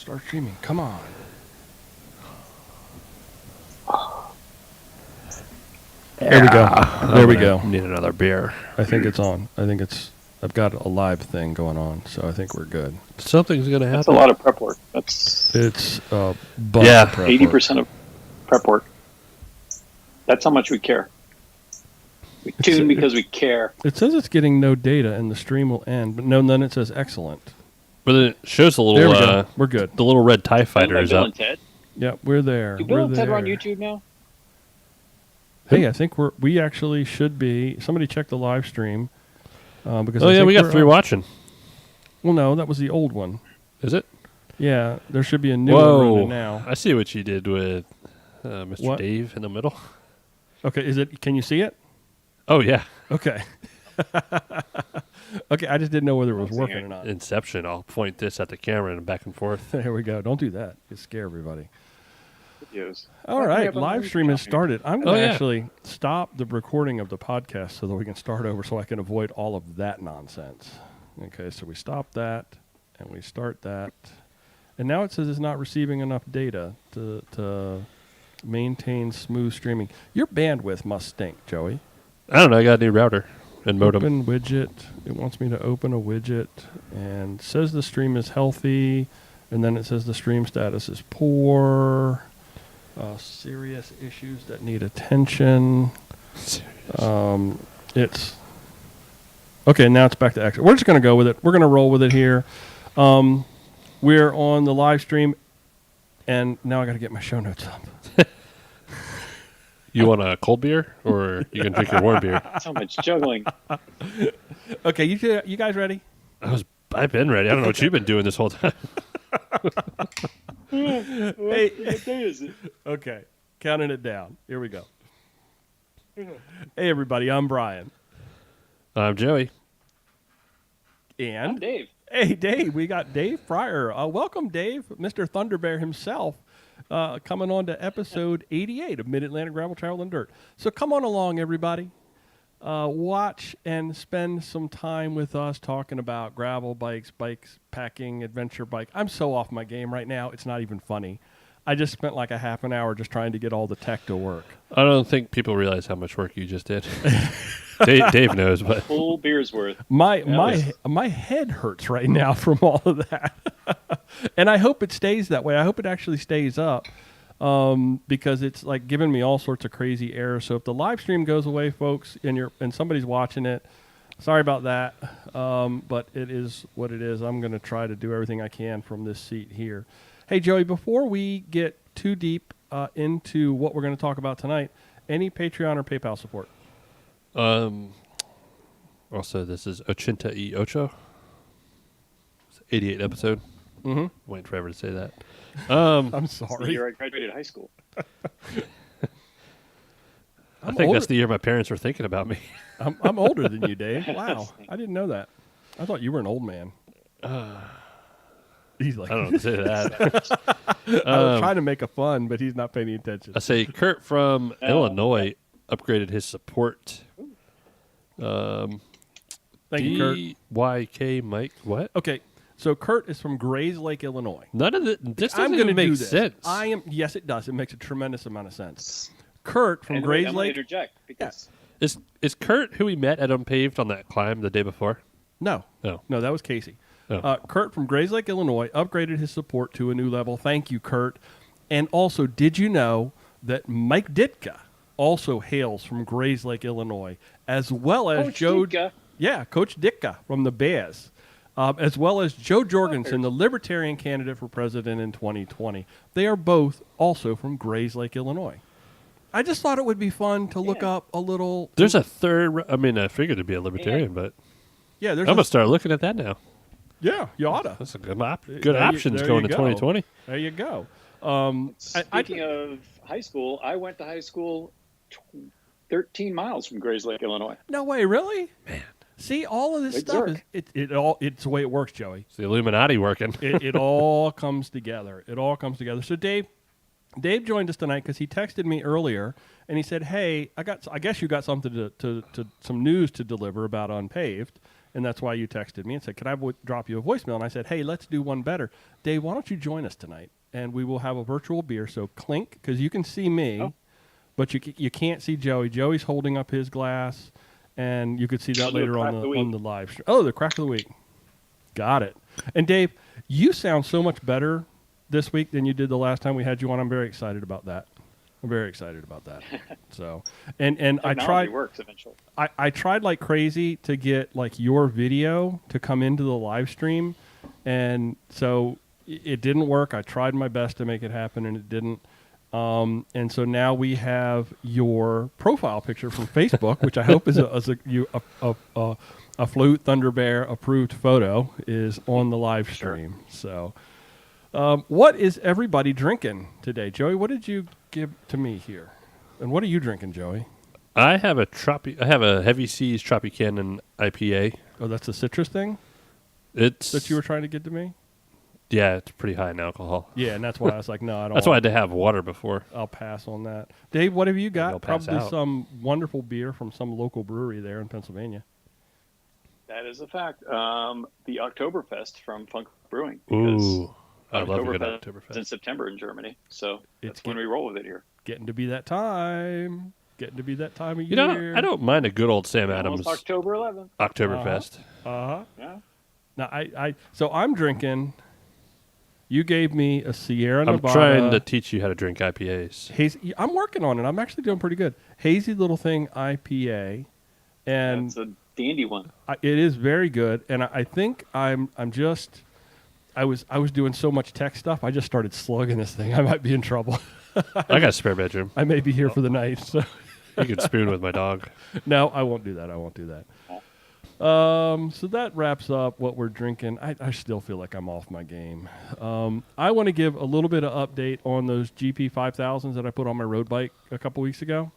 Start streaming. Come on. There we go. There we go. Need another beer. I think it's on. I've got a live thing going on, so I think we're good. Something's going to happen. That's a lot of prep work. It's a bunch of prep 80% of prep work. That's how much we care. We tune because we care. It says it's getting no data and the stream will end, but no, then it says excellent. But then it shows a little. There we go. We're good. The little red TIE fighter is Bill up. and Ted? Yep, we're there. Do Bill we're and Ted there. on YouTube now? Hey, I think we actually should be. Somebody check the live stream. Because Oh, yeah, we got 3 watching. Well, no, that was the old one. Is it? Yeah, there should be a new one running now. I see what you did with Mr. What? Dave in the middle. Okay, can you see it? Oh, yeah. Okay. Okay, I just didn't know whether it was working or not. Inception. I'll point this at the camera and back and forth. There we go. Don't do that. You scare everybody. Videos. All right, live stream has started. I'm going to yeah. actually stop the recording of the podcast so that we can start over so I can avoid all of that nonsense. Okay, so we stop that, and we start that. And now it says it's not receiving enough data to maintain smooth streaming. Your bandwidth must stink, Joey. I don't know. I got a new router and modem. Open widget. It wants me to open a widget and says the stream is healthy, and then it says the stream status is poor. Serious issues that need attention. It's okay. Now it's back to action. We're just going to go with it. We're going to roll with it here. We're on the live stream, and now I got to get my show notes up. You want a cold beer, or you can drink your warm beer? So much juggling. Okay, you guys ready? I've been ready. I don't know what you've been doing this whole time. Hey, What day is it? okay, counting it down. Here we go. Hey, everybody, I'm Brian. I'm Joey. And I'm Dave. hey, Dave, we got Dave Pryor. Welcome, Dave, Mr. Thunderbear himself, coming on to episode 88 of Mid-Atlantic Gravel, Travel, and Dirt. So come on along, everybody. Watch and spend some time with us talking about gravel bikes, packing, adventure bike. I'm so off my game right now, it's not even funny. I just spent like a half an hour just trying to get all the tech to work. I don't think people realize how much work you just did. Dave knows, but Full beer's worth. My head hurts right now from all of that. And I hope it stays that way. I hope it actually stays up. Because it's like giving me all sorts of crazy errors. So if the live stream goes away, folks, and somebody's watching it, sorry about that. But it is what it is. I'm going to try to do everything I can from this seat here. Hey, Joey, before we get too deep into what we're going to talk about tonight, any Patreon or PayPal support? Also, this is Ochenta y Ocho. It's 88 episode. Mm-hmm. Waiting forever to say that. I'm It's the sorry. year I graduated high school. I think that's the year my parents were thinking about me. I'm older than you, Dave. Wow, I didn't know that. I thought you were an old man. He's like, I don't know to say that. I was trying to make a fun, but he's not paying any attention. I say Kurt from Illinois upgraded his support. Thank you, Kurt. DYK Mike. What? Okay, so Kurt is from Grays Lake, Illinois. None of this doesn't gonna even make do this. sense. Yes, it does. It makes a tremendous amount of sense. Kurt from And Grays I'm gonna Lake. interject because Is Kurt who we met at unPAved on that climb the day before? No, No. that was Casey. Oh. Kurt from Grays Lake, Illinois, upgraded his support to a new level. Thank you, Kurt. And also, did you know that Mike Ditka also hails from Grays Lake, Illinois, as well as Coach Joe? Ditka. Yeah, Coach Ditka from the Bears, as well as Joe Jorgensen, the Libertarian candidate for president in 2020. They are both also from Grays Lake, Illinois. I just thought it would be fun to look up a little. There's a third. I mean, I figured it'd be a libertarian, but Yeah, there's. I'm gonna start looking at that now. Yeah, you oughta. That's a good options there going you to go. 2020. There you go. Speaking of high school, I went to high school 13 miles from Grays Lake, Illinois. No way, really? Man. See, all of this Big stuff Zerk. it's the way it works, Joey. It's the Illuminati working. It all comes together. It all comes together. So Dave joined us tonight because he texted me earlier and he said, "Hey, I guess you got something to some news to deliver about unPAved." and that's why you texted me and said, "Can I drop you a voicemail?" And I said, "Hey, let's do one better. Dave, why don't you join us tonight? And we will have a virtual beer. So clink, because you can see me, but you can't see Joey. Joey's holding up his glass, and you could see that later on the live stream. Oh, the crack of the week. Got it. And Dave, you sound so much better this week than you did the last time we had you on. I'm very excited about that. So, and I tried. Works eventually. I tried like crazy to get like your video to come into the live stream, and so it didn't work. I tried my best to make it happen, and it didn't. And so now we have your profile picture from Facebook, which I hope is a Flute Thunder Bear approved photo is on the live stream. Sure. So, what is everybody drinking today, Joey? What did you give to me here, and what are you drinking, Joey? I have a Heavy Seas Tropicana IPA. Oh, that's the citrus thing. It's that you were trying to get to me. Yeah, it's pretty high in alcohol. Yeah, and that's why I was like, no, I don't. That's why I had to have water before. I'll pass on that. Dave, what have you got? Probably out. some wonderful beer from some local brewery there in Pennsylvania. That is a fact. The Oktoberfest from Funk Brewing. Ooh, I love a good Oktoberfest. Oktoberfest. It's in September in Germany, so It's that's when we roll with it here. Getting to be that time. Getting to be that time of You year. know, I don't mind a good old Sam Adams Almost October 11th. Oktoberfest. Yeah. Now, so I'm drinking. You gave me a Sierra Nevada. I'm trying to teach you how to drink IPAs. Hazy, I'm working on it. I'm actually doing pretty good. Hazy Little Thing IPA, and it's a dandy one. it is very good. And I think I was doing so much tech stuff. I just started slugging this thing. I might be in trouble. I got a spare bedroom. I may be here for the night. So You can spoon with my dog. no, I won't do that. So that wraps up what we're drinking. I still feel like I'm off my game. I want to give a little bit of update on those GP 5000s that I put on my road bike a couple weeks ago.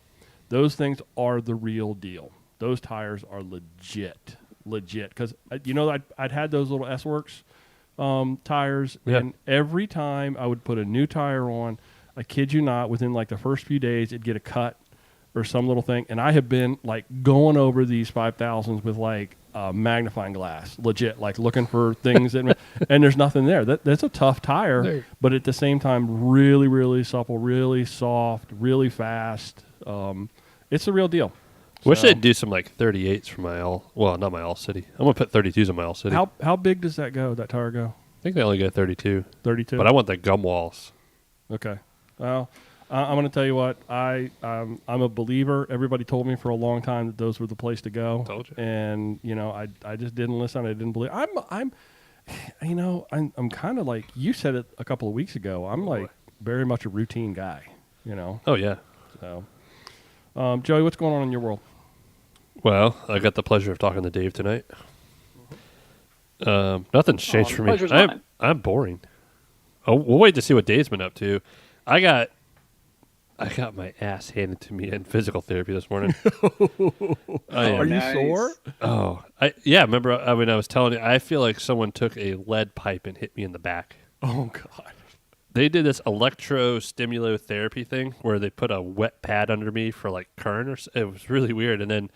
Those things are the real deal. Those tires are legit. Because, I'd had those little S-Works tires, and every time I would put a new tire on, I kid you not, within like the first few days, it'd get a cut or some little thing. And I have been like going over these 5000s with like a magnifying glass, legit, like looking for things and there's nothing there. That's a tough tire, but at the same time, really, really supple, really soft, really fast. It's a real deal. Wish they'd do some like 38s for not my All City. I'm going to put 32s on my All City. How big does that tire go? I think they only go 32. 32? But I want the gum walls. Okay. Well, I'm going to tell you what. I'm a believer. Everybody told me for a long time that those were the place to go. Told you. And I just didn't listen. I didn't believe. I'm kind of like you said it a couple of weeks ago. I'm very much a routine guy. Oh yeah. So, Joey, what's going on in your world? Well, I got the pleasure of talking to Dave tonight. Nothing's changed for me. I'm boring. Oh, we'll wait to see what Dave's been up to. I got my ass handed to me in physical therapy this morning. Are you sore? Oh, remember when I was telling you, I feel like someone took a lead pipe and hit me in the back. Oh, God. They did this electrostimulotherapy thing where they put a wet pad under me for like current. It was really weird. And then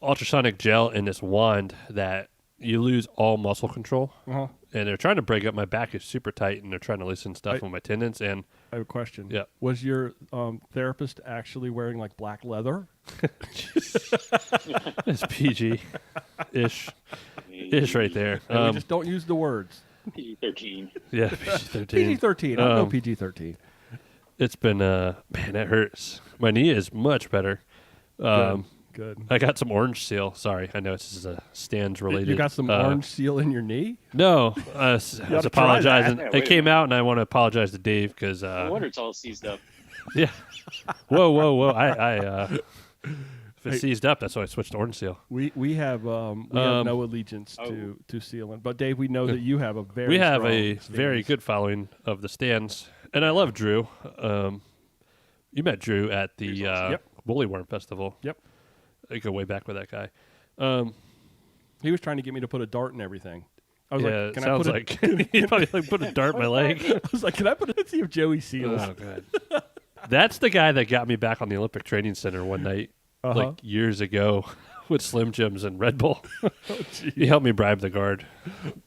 ultrasonic gel and this wand that you lose all muscle control. Uh-huh. And they're trying to break up. My back is super tight, and they're trying to loosen stuff on my tendons. And I have a question. Yeah. Was your therapist actually wearing like black leather? It's PG-ish. Ish right there. We just don't use the words. PG-13. Yeah, PG-13. PG-13. I know PG-13. It's been, man, that hurts. My knee is much better. Good. I got some orange seal. Sorry, I know this is a stands related. You got some orange seal in your knee? No, I was apologizing. Yeah, it came out, and I want to apologize to Dave because. No wonder it's all seized up. Yeah. Whoa! If it's seized up, that's why I switched to orange seal. We have no allegiance to sealing, but Dave, we know that you have a very good following of the stands, and I love Drew. You met Drew at the Woolly Worm Festival. Yep. I go way back with that guy. He was trying to get me to put a dart in everything. I was like, can sounds I put like he probably put a dart in my leg. I was like, can I put it? Let's see if Joey seals. Oh, God. That's the guy that got me back on the Olympic Training Center one night, like years ago, with Slim Jims and Red Bull. He helped me bribe the guard.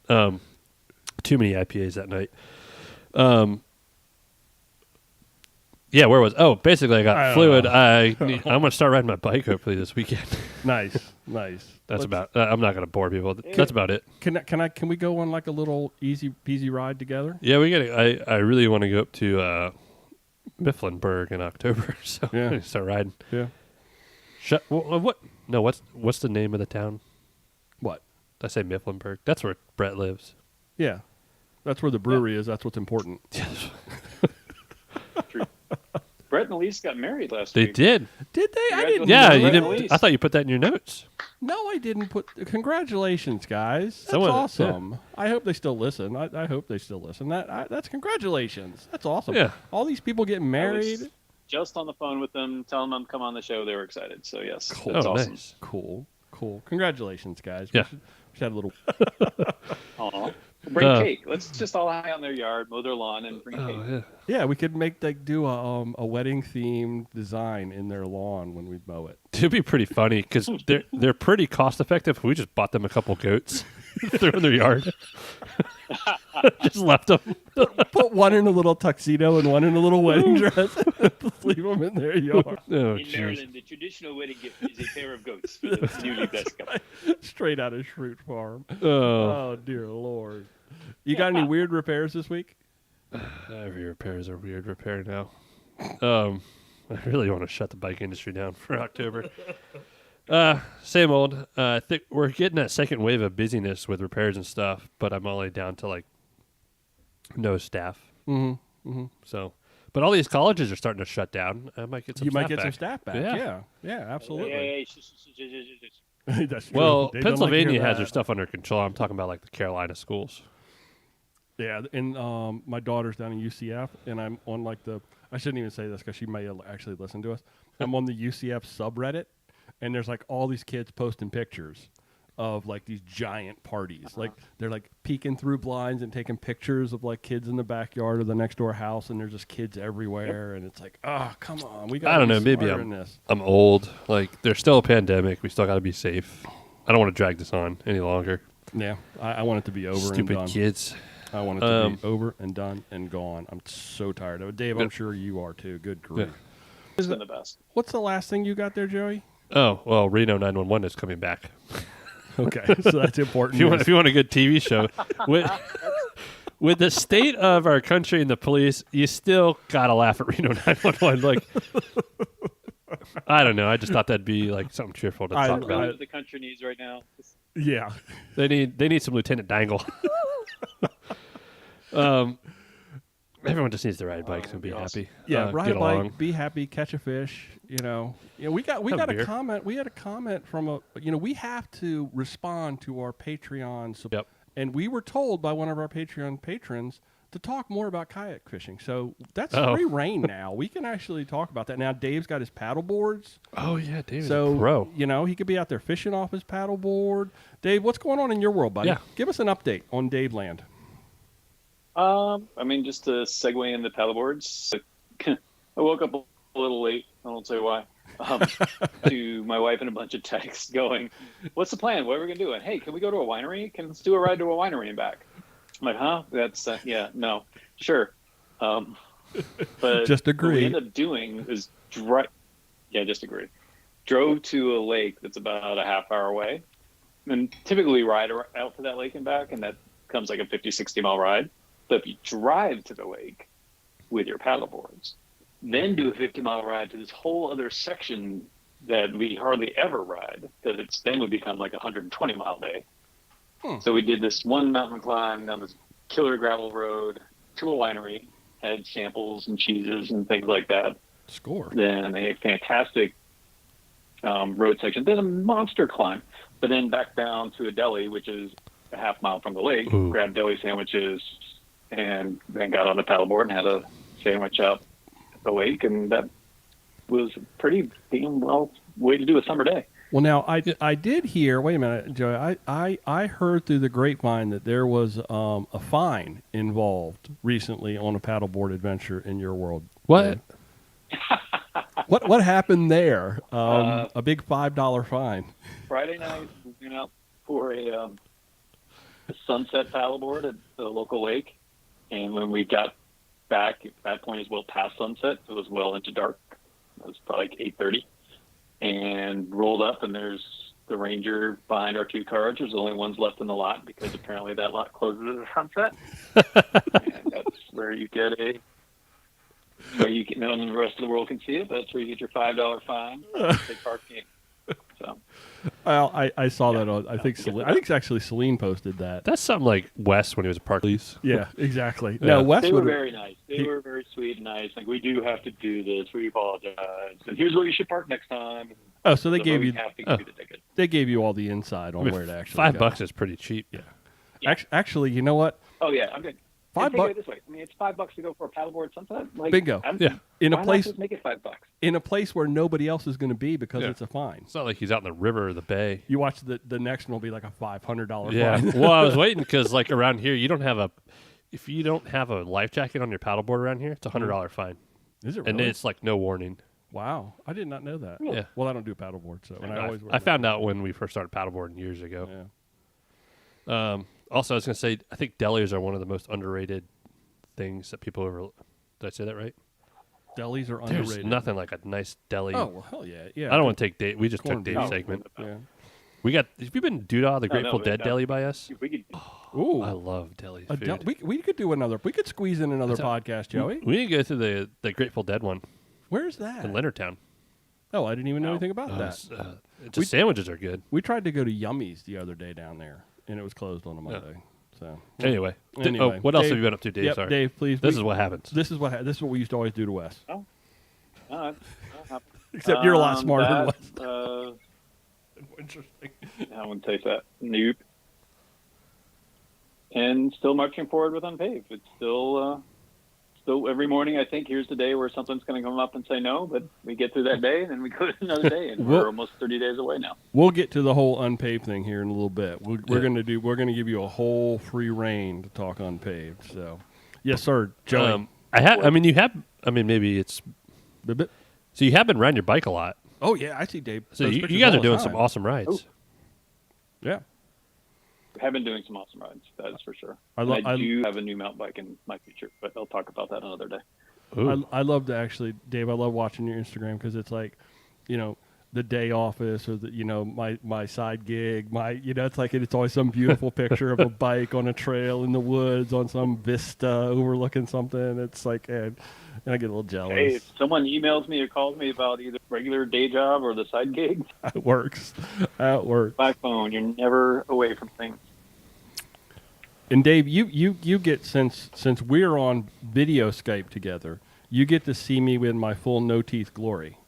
Too many IPAs that night. Yeah, where was? Oh, basically, I got fluid. I'm gonna start riding my bike hopefully this weekend. Nice. That's about. I'm not gonna bore people. That's about it. Can we go on like a little easy peasy ride together? Yeah, we get. I really want to go up to Mifflinburg in October, so Yeah. I'm gonna start riding. Yeah. What? No, what's the name of the town? What? Did I say Mifflinburg? That's where Brett lives. Yeah. That's where the brewery is. That's what's important. Brett and Elise got married last They week. did. Did they? I didn't. Yeah, know you that. didn't. I thought you put that in your notes. No, I didn't put. Congratulations, guys. That's Someone- awesome. Yeah. I hope they still listen. I hope they still listen. That's congratulations. That's awesome. Yeah. All these people getting I married. was just on the phone with them, telling them to come on the show. They were excited. So yes, Cool. that's Oh, awesome. nice. Cool. Congratulations, guys. Yeah. We should have a little. Aw. Bring cake. Let's just all hang out in their yard, mow their lawn, and bring cake. Oh yeah. Yeah, we could do a wedding themed design in their lawn when we mow it. It'd be pretty funny because they're pretty cost effective. We just bought them a couple goats, threw in their yard, just left them. Put one in a little tuxedo and one in a little wedding dress. Leave them in their yard. Oh, In jeez. Maryland, the traditional wedding gift is a pair of goats for the newly blessed couple. Straight out of Shroot Farm. Oh, Oh dear Lord! You got any weird repairs this week? every repair is a weird repair now. I really want to shut the bike industry down for October. Same old. I think we're getting that second wave of busyness with repairs and stuff, but I'm only down to like no staff. Mm-hmm. So, but all these colleges are starting to shut down. I might get some. You staff might get back. some staff back. Yeah. Yeah, absolutely. Hey, That's true. Well, They don't like to Pennsylvania hear has that. their stuff under control. I'm talking about like the Carolina schools. Yeah, and my daughter's down in UCF, and I'm on like I shouldn't even say this because she may actually listen to us. I'm on the UCF subreddit, and there's like all these kids posting pictures of like these giant parties. Like they're like peeking through blinds and taking pictures of like kids in the backyard of the next door house, and there's just kids everywhere. And it's like, come on, we got. I don't know. Maybe I'm old. Like there's still a pandemic. We still got to be safe. I don't want to drag this on any longer. Yeah, I want it to be over. Stupid and done. kids. I want it to be over and done and gone. I'm so tired of it. Dave, I'm sure you are too. Good grief. It's been the best. What's the last thing you got there, Joey? Oh well, Reno 911 is coming back. Okay, so that's important. If you want a good TV show, with the state of our country and the police, you still gotta laugh at Reno 911. Like, I don't know. I just thought that'd be like something cheerful to talk about. What the country needs right now. Yeah. They need some Lieutenant Dangle. Everyone just needs to ride bikes and be awesome. happy. Yeah, ride get a bike, along. be happy, catch a fish. We got Have a beer. comment. We had a comment from we have to respond to our Patreon. Yep. And we were told by one of our Patreon patrons to talk more about kayak fishing. So that's Oh. free reign now. We can actually talk about that. Now Dave's got his paddle boards. Oh yeah, Dave's So, a pro. he could be out there fishing off his paddleboard. Dave, what's going on in your world, buddy? Yeah. Give us an update on Dave Land. Just to segue into paddleboards, I woke up a little late. I won't say why. To my wife and a bunch of texts going, "What's the plan? What are we gonna do?" And hey, can we go to a winery? Let's do a ride to a winery and back. I'm like, huh? That's no, sure. But Just agree. What we ended up doing is just agree. Drove to a lake that's about a half hour away, and typically ride out to that lake and back, and that comes like a 50, 60-mile ride. But if you drive to the lake with your paddleboards, then do a 50-mile ride to this whole other section that we hardly ever ride, that then would become like a 120-mile day. So we did this one mountain climb down this killer gravel road to a winery, had samples and cheeses and things like that. Score. Then a fantastic road section, then a monster climb, but then back down to a deli, which is a half mile from the lake, grabbed deli sandwiches, and then got on the paddleboard and had a sandwich up at the lake, and that was a pretty damn well way to do a summer day. Well, now I did hear. Wait a minute, Joey. I heard through the grapevine that there was a fine involved recently on a paddleboard adventure in your world. What? What happened there? A big $5 fine. Friday night, we went out for a sunset paddleboard at the local lake, and when we got back, at that point is well past sunset. It was well into dark. It was probably like 8:30, and rolled up, and there's the ranger behind our two cars. There's only ones left in the lot because apparently that lot closes at sunset, and that's where you get where you can, no one in the rest of the world can see it. But that's where you get your $5 fine. Take parking. So, Well, I saw that on. I think actually Celine posted that. That's something like Wes when he was a park police. Yeah, exactly. Yeah. No, Wes they were would. very nice. They were very sweet and nice. Like, we do have to do this. We apologize. And here's where you should park next time. Oh, so they gave we you. have to give you the ticket. They gave you all the inside on where to actually. $5 is pretty cheap. Yeah. Actually, you know what? Oh yeah, I'm good. $5 Take it this way. I mean, it's $5 to go for a paddleboard sunset. Like, Bingo. In why a not place just make it $5? in a place where nobody else is going to be because Yeah. it's a fine. It's not like he's out in the river or the bay. You watch the next one will be like a $500 Yeah. fine. Well, I was waiting because like around here, if you don't have a life jacket on your paddleboard around here, it's a $100 fine, Is it really? and it's like no warning. Wow, I did not know that. Yeah. Well, I don't do paddleboard, so and I always wear I found out when we first started paddleboarding years ago. Yeah. Also, I was going to say, I think delis are one of the most underrated things that people Did I say that right? Delis are There's underrated. nothing like a nice deli. Oh well, hell yeah, yeah. I don't want to take Dave. We just Corned took Dave's beef. segment. Yeah. Have you been Doodah, the No, no, Grateful but Dead no. deli by us? We could. Ooh, I love deli a food. we could do another. We could squeeze in another podcast, Joey. We need to go to the Grateful Dead one Where's that? in Leonardtown. Oh, I didn't even know No. anything about that. The sandwiches are good. We tried to go to Yummy's the other day down there, and it was closed on a Monday. So Anyway, Anyway, what else Dave- have you been up to, Dave? Yep, Sorry. Dave, please. This is what happens. This is what we used to always do to Wes. Oh. Except you're a lot smarter than Wes. Interesting. I wouldn't say that. Nope. And still marching forward with unPAved. It's still every morning I think here's the day where something's going to come up and say no, but we get through that day and then we go to another day, and we're almost 30 days away now. We'll get to the whole unPaved thing here in a little bit. We're going to give you a whole free reign to talk unPaved. So, yes, sir, Joey. Maybe it's. Bit. So you have been riding your bike a lot. Oh yeah, I see Dave. So those you pictures guys all are the doing time. some awesome rides. Oh. Yeah, I have been doing some awesome rides, that is for sure. I do have a new mountain bike in my future, but I'll talk about that another day. I love to actually, Dave. I love watching your Instagram because it's like, the day office or my side gig. It's always some beautiful picture of a bike on a trail in the woods on some vista overlooking something. It's like, and I get a little jealous. Hey, if someone emails me or calls me about either regular day job or the side gig, It works. It works. by phone, you're never away from things. And Dave, you get since we're on video Skype together, you get to see me with my full no teeth glory.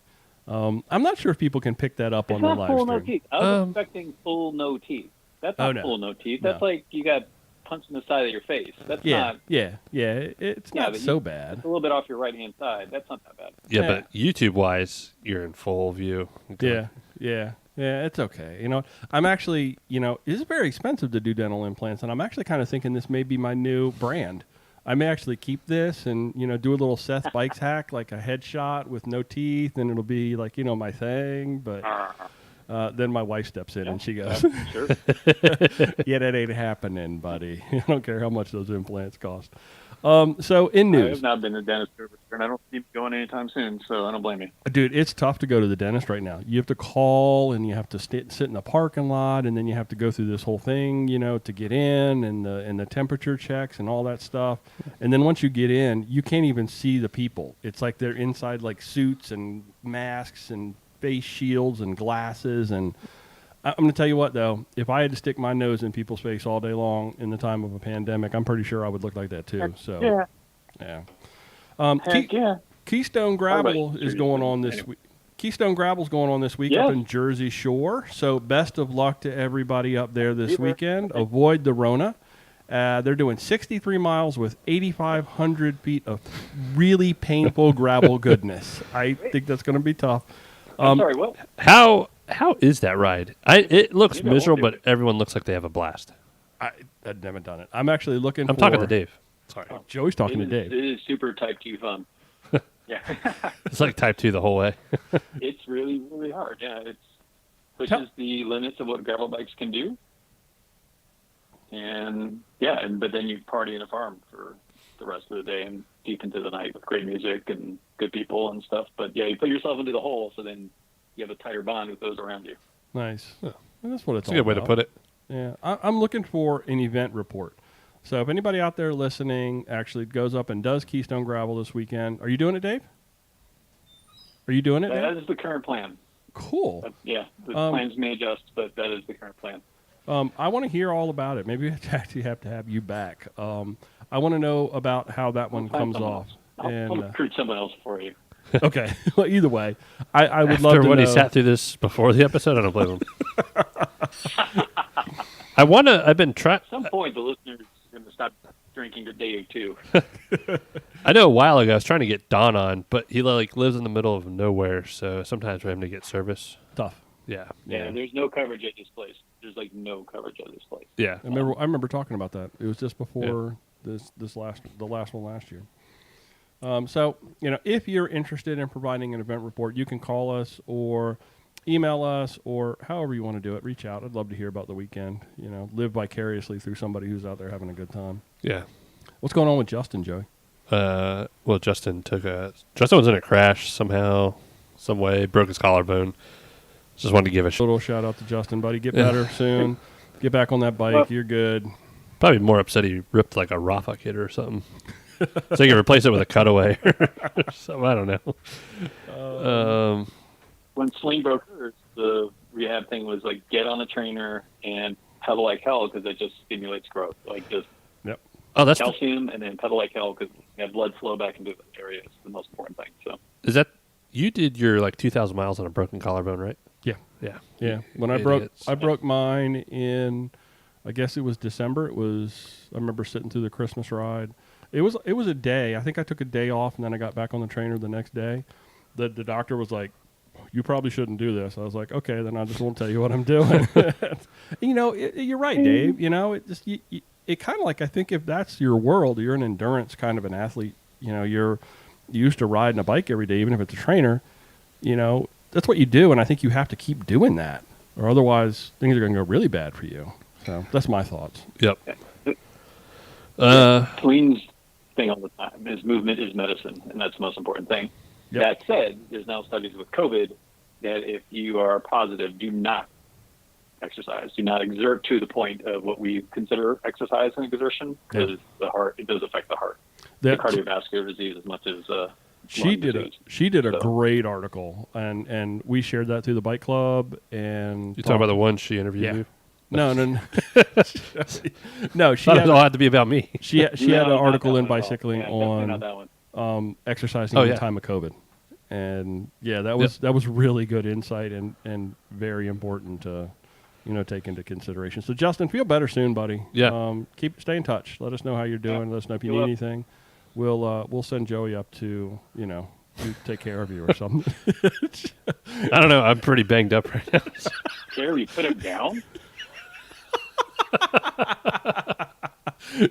I'm not sure if people can pick that up on the It's not live full stream. no teeth. I was expecting full no teeth. That's not no. full no teeth. No. That's like you got punched in the side of your face. That's Yeah, not. yeah. It's Yeah, not but so bad. It's a little bit off your right hand side. That's not that bad. Yeah, Yeah. but YouTube wise, you're in full view. Yeah. It's okay. I'm actually, it's very expensive to do dental implants, and I'm actually kind of thinking this may be my new brand. I may actually keep this and do a little Seth Bikes hack, like a headshot with no teeth, and it'll be like my thing. But then my wife steps in and she goes, Sure. "Yeah, that ain't happening, buddy. I don't care how much those implants cost." So in I news, have not been to the dentist over here, and I don't see me going anytime soon, so I don't blame you. dude, it's tough to go to the dentist right now. You have to call, and you have to sit in the parking lot, and then you have to go through this whole thing, to get in, and the temperature checks and all that stuff. And then once you get in, you can't even see the people. It's like they're inside like suits and masks and face shields and glasses. And I'm going to tell you what, though, if I had to stick my nose in people's face all day long in the time of a pandemic, I'm pretty sure I would look like that too. So, yeah. Heck yeah. Keystone Gravel is going on this week. Keystone Gravel's going on this week up in Jersey Shore. So best of luck to everybody up there this weekend. Avoid the Rona. They're doing 63 miles with 8,500 feet of really painful gravel goodness. I think that's going to be tough. I'm sorry, what? How is that ride? It looks miserable, but everyone looks like they have a blast. I've never done it. I'm actually looking I'm talking to Dave. Sorry. Joey's talking to Dave. It is super type 2 fun. Yeah. It's like type 2 the whole way. It's really, really hard. Yeah, it pushes the limits of what gravel bikes can do. And yeah, but then you party in a farm for the rest of the day and deep into the night with great music and good people and stuff. But yeah, you put yourself into the hole, so then you have a tighter bond with those around you. Nice. Yeah. And that's what it's That's a all good way to about. put it. Yeah, I'm looking for an event report. So if anybody out there listening actually goes up and does Keystone Gravel this weekend, are you doing it, Dave? Are you doing it, That Dave? is the current plan. Cool. Yeah, the plans may adjust, but that is the current plan. I want to hear all about it. Maybe we actually have to have you back. I want to know about how that one comes off. I'll recruit someone else for you. Okay. Well, either way, I would After love to when know. he sat through this before the episode, I don't blame him. I've been trying. At some point, the listeners are going to stop drinking a day or two. I know a while ago I was trying to get Don on, but he like lives in the middle of nowhere, so sometimes for him to get service. Tough. Yeah. Yeah, there's no coverage at this place. There's like no coverage at this place. Yeah. I remember talking about that. It was just before the last one last year. So, if you're interested in providing an event report, you can call us or email us or however you want to do it. Reach out. I'd love to hear about the weekend. Live vicariously through somebody who's out there having a good time. Yeah. What's going on with Justin, Joey? Well, Justin was in a crash somehow, some way, broke his collarbone. Just wanted to give a Little shout out to Justin, buddy. Get better soon. Get back on that bike. You're good. Probably more upset he ripped like a Rafa kit or something. So you can replace it with a cutaway or something. I don't know. When Sling broke hers, the rehab thing was like get on a trainer and pedal like hell because it just stimulates growth. Like just Oh, that's calcium and then pedal like hell because you have blood flow back into the area. It's the most important thing. So is that you did your like 2,000 miles on a broken collarbone, right? Yeah. Yeah. Yeah. When Idiots. I broke mine in, I guess it was December. I remember sitting through the Christmas ride. It was a day. I think I took a day off and then I got back on the trainer the next day. The doctor was like, you probably shouldn't do this. I was like, okay, then I just won't tell you what I'm doing. You're right, Dave. It kind of like, I think if that's your world, you're an endurance kind of an athlete, you're used to riding a bike every day, even if it's a trainer, that's what you do. And I think you have to keep doing that or otherwise things are going to go really bad for you. So that's my thoughts. Yep. Clean's thing all the time is movement is medicine, and that's the most important thing. Yep. That said, there's now studies with COVID that if you are positive, do not exercise. Do not exert to the point of what we consider exercise and exertion because the heart, it does affect the heart. The cardiovascular disease as much as she did a great article and we shared that through the bike club and You talking about the one she interviewed you? No. no, she Thought had, it all had to be about me. she had an article in Bicycling not that one. on exercising in the time of COVID. And that was really good insight and very important to take into consideration. So Justin, feel better soon, buddy. Yeah. Stay in touch. Let us know how you're doing. Let us know if you need anything. We'll send Joey up to to take care of you or something. I don't know. I'm pretty banged up right now. Gary, put him down.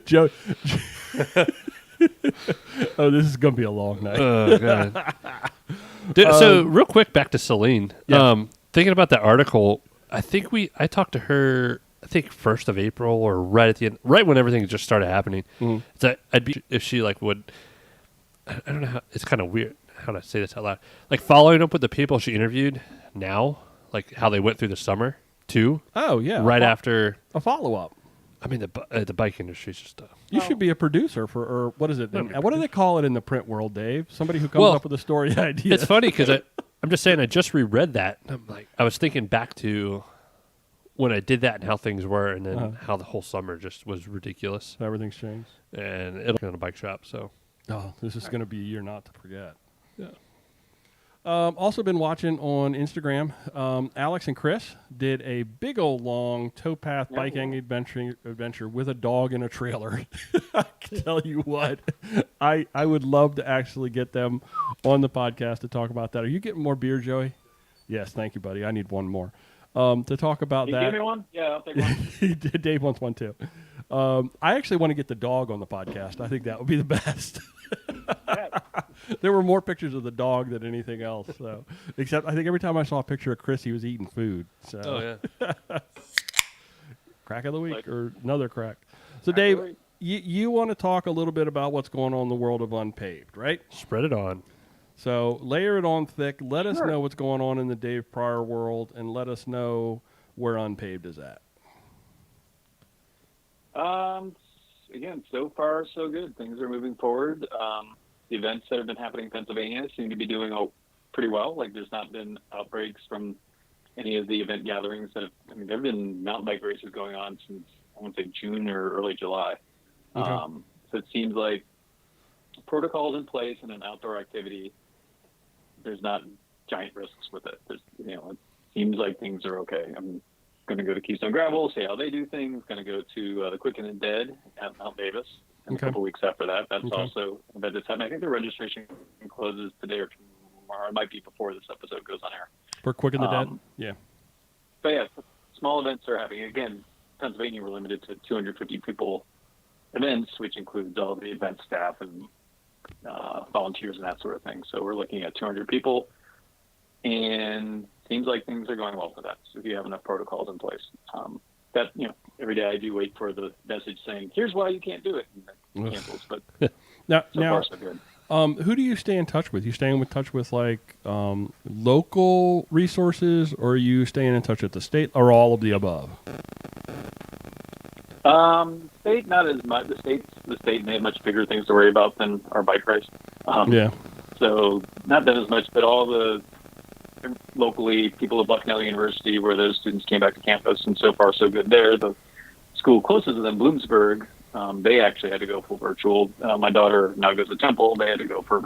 Joe. Oh, this is gonna be a long night. Oh god. So real quick, back to Celine. Yeah. Thinking about that article, I talked to her. I think 1st of April or right at the end, right when everything just started happening. Mm-hmm. So I'd be if she would. I don't know how. It's kind of weird how to say this out loud. Like following up with the people she interviewed now, like how they went through the summer too. Oh yeah, Right after a follow up. I mean, the bike industry is just. You should be a producer or what is it? What do they call it in the print world, Dave? Somebody who comes up with a story idea. It's funny because I'm just saying I just reread that. And I'm like, I was thinking back to when I did that and how things were, and then how the whole summer just was ridiculous. Everything's changed. And it'll be on a bike shop. So. Oh, this is going to be a year not to forget. Yeah. Also been watching on Instagram. Alex and Chris did a big old long towpath biking adventure with a dog in a trailer. I can tell you what, I would love to actually get them on the podcast to talk about that. Are you getting more beer, Joey? Yes, thank you, buddy. I need one more to talk about Can that. you give me one? Yeah, I'll take one. Dave wants one too. I actually want to get the dog on the podcast. I think that would be the best. There were more pictures of the dog than anything else. So, except I think every time I saw a picture of Chris, he was eating food. So, Oh yeah. crack of the week Like- or another crack. So, Crack of Dave, the week. you want to talk a little bit about what's going on in the world of unPAved, right? Spread it on. So, layer it on thick. Let us Sure. know what's going on in the Dave Pryor world, and let us know where unPAved is at. Again, so far so good. Things are moving forward. The events that have been happening in Pennsylvania seem to be doing pretty well. Like there's not been outbreaks from any of the event gatherings that have. I mean, there have been mountain bike races going on since I want to say June or early July. Okay. So it seems like protocols in place and an outdoor activity. There's not giant risks with it. It seems like things are okay. I'm going to go to Keystone Gravel, see how they do things. Going to go to the Quick and Dead at Mount Davis in Okay. a couple weeks after that. That's Okay. also an event that's happening. I think the registration closes today or tomorrow. It might be before this episode goes on air. For Quick and the Dead? Um, Yeah. But yeah, small events are happening. Again, Pennsylvania, we're limited to 250 people events, which includes all the event staff and volunteers and that sort of thing. So we're looking at 200 people, and seems like things are going well for that. So if you have enough protocols in place, every day I do wait for the message saying, "Here's why you can't do it," and it cancels. But Now, so far so good. who do you stay in touch with? You staying in touch with like local resources, or are you staying in touch with the state, or all of the above? State not as much. The state may have much bigger things to worry about than our bike race. Yeah. So not that as much, but all the locally people at Bucknell University, where those students came back to campus, and so far so good there. The school closest to them, Bloomsburg, they actually had to go full virtual. My daughter now goes to Temple. They had to go for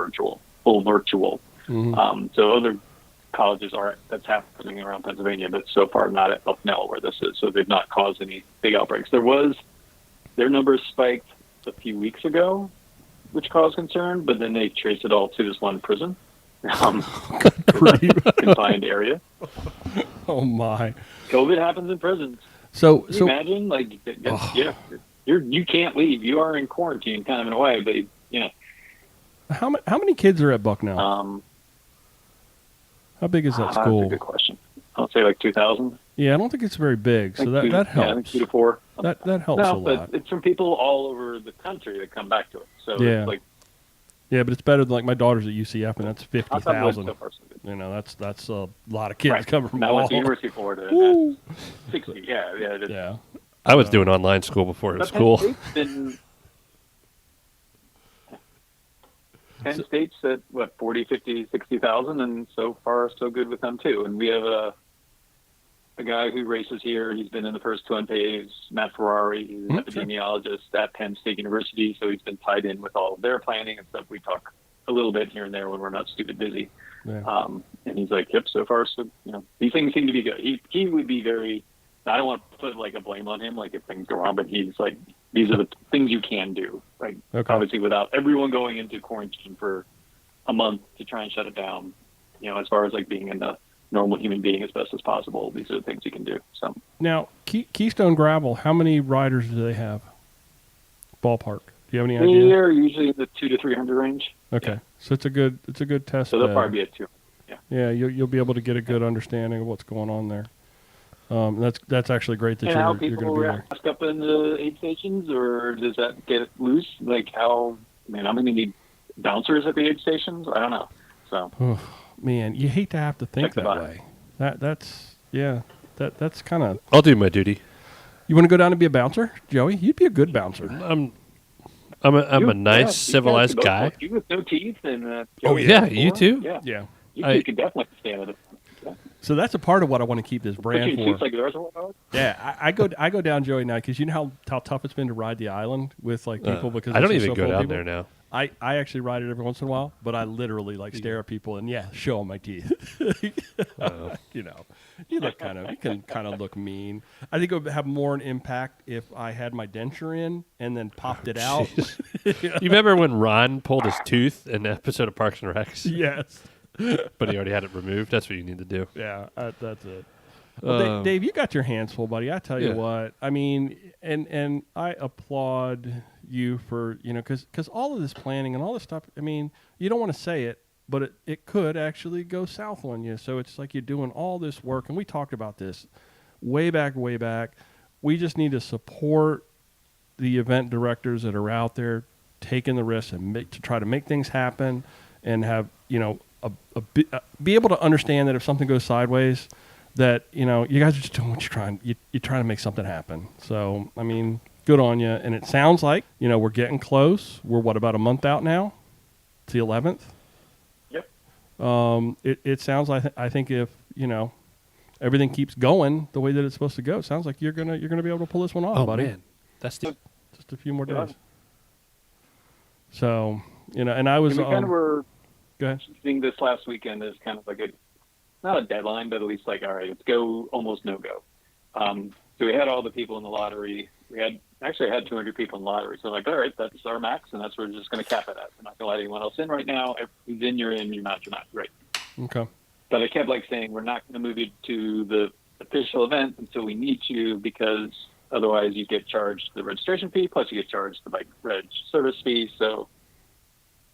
full virtual. Mhm. So other colleges that's happening around Pennsylvania, but so far not at Bucknell where this is. So they've not caused any big outbreaks. Their numbers spiked a few weeks ago, which caused concern, but then they traced it all to this one prison, confined area. Oh my. COVID happens in prisons. So Can you imagine? Like, yeah, you can't leave. You are in quarantine, kind of in a way. But how many kids are at Bucknell? How big is that That's a school? good question. I'll say like 2,000. Yeah, I don't think it's very big, so that Yeah, I helps. think 2 to 4. That helps a No, lot. but it's from people all over the country that come back to it. So Yeah. it's like, Yeah, but it's better than like my daughter's at UCF, and that's knock on wood, 50,000. so far so good. That's a lot of kids Right. coming from Now I all. went to University of Florida, and Woo. that's 60. Yeah, it is. Yeah. I was doing online school before it was But cool. Penn State's at, 40, 50, 60,000, and so far so good with them too. And we have a guy who races here. He's been in the first two unPAVEs, Matt Ferrari. He's an Sure. epidemiologist at Penn State University, so he's been tied in with all of their planning and stuff. We talk a little bit here and there when we're not stupid busy. Yeah. And he's like, yep, so far, so, these things seem to be good. He would be very, I don't want to put like a blame on him, like if things go wrong, but he's like, these are the things you can do. Like, Okay. obviously without everyone going into quarantine for a month to try and shut it down, as far as like being a normal human being as best as possible, these are the things you can do. So Now, Keystone Gravel, how many riders do they have? Ballpark. Do you have any idea? they're usually in the 200 to 300 range. Okay, Yeah. so it's a good test. So they'll bed. probably be at 2. Yeah, you'll be able to get a good understanding of what's going on there. That's actually great that And how you're going people to be there. mask up in the aid stations, or does that get loose? Like I'm going to need bouncers at the aid stations. I don't know. So Man, you hate to have to think Check the that bottom. way. That's kind of. I'll do my duty. You want to go down and be a bouncer, Joey? You'd be a good bouncer. I'm a nice, civilized guy. You with no teeth and. Oh, yeah, you too? Yeah, Yeah. you could definitely stand at it. Yeah. So that's a part of what I want to keep this brand Put your for. teeth like the reservoir dog? Yeah, I go down Joey now because you know how tough it's been to ride the island with like people because I don't it's even so go full of down people. there now. I actually ride it every once in a while, but I literally like stare at people and show them my teeth. You look you can kind of look mean. I think it would have more an impact if I had my denture in and then popped it out. You remember when Ron pulled his tooth in the episode of Parks and Recs? Yes. But he already had it removed. That's what you need to do. Yeah, that's it. Well, Dave, you got your hands full, buddy. I tell you Yeah. what. I mean, and I applaud you for, because all of this planning and all this stuff, I mean, you don't want to say it, but it could actually go south on you. So it's like you're doing all this work, and we talked about this way back. We just need to support the event directors that are out there taking the risks and to try to make things happen, and have, be able to understand that if something goes sideways, that, you guys are just doing what you're trying to make something happen. So, I mean, good on you. And it sounds like, we're getting close. We're about a month out now? It's the 11th? Yep. It sounds like, I think if, everything keeps going the way that it's supposed to go, it sounds like you're gonna be able to pull this one off, buddy. Man. That's just a few more days. So, and I was... we kind of were go ahead. seeing this last weekend as kind of like not a deadline, but at least like, all right, let's go, almost no go. So we had all the people in the lottery. I had 200 people in the lottery. So I'm like, all right, that's our max, and that's what we're just going to cap it at. We're not going to let anyone else in right now. If who's in, you're in. You're not. Great. Okay. But I kept saying, we're not going to move you to the official event until we need you, because otherwise you get charged the registration fee, plus you get charged the bike reg service fee. So,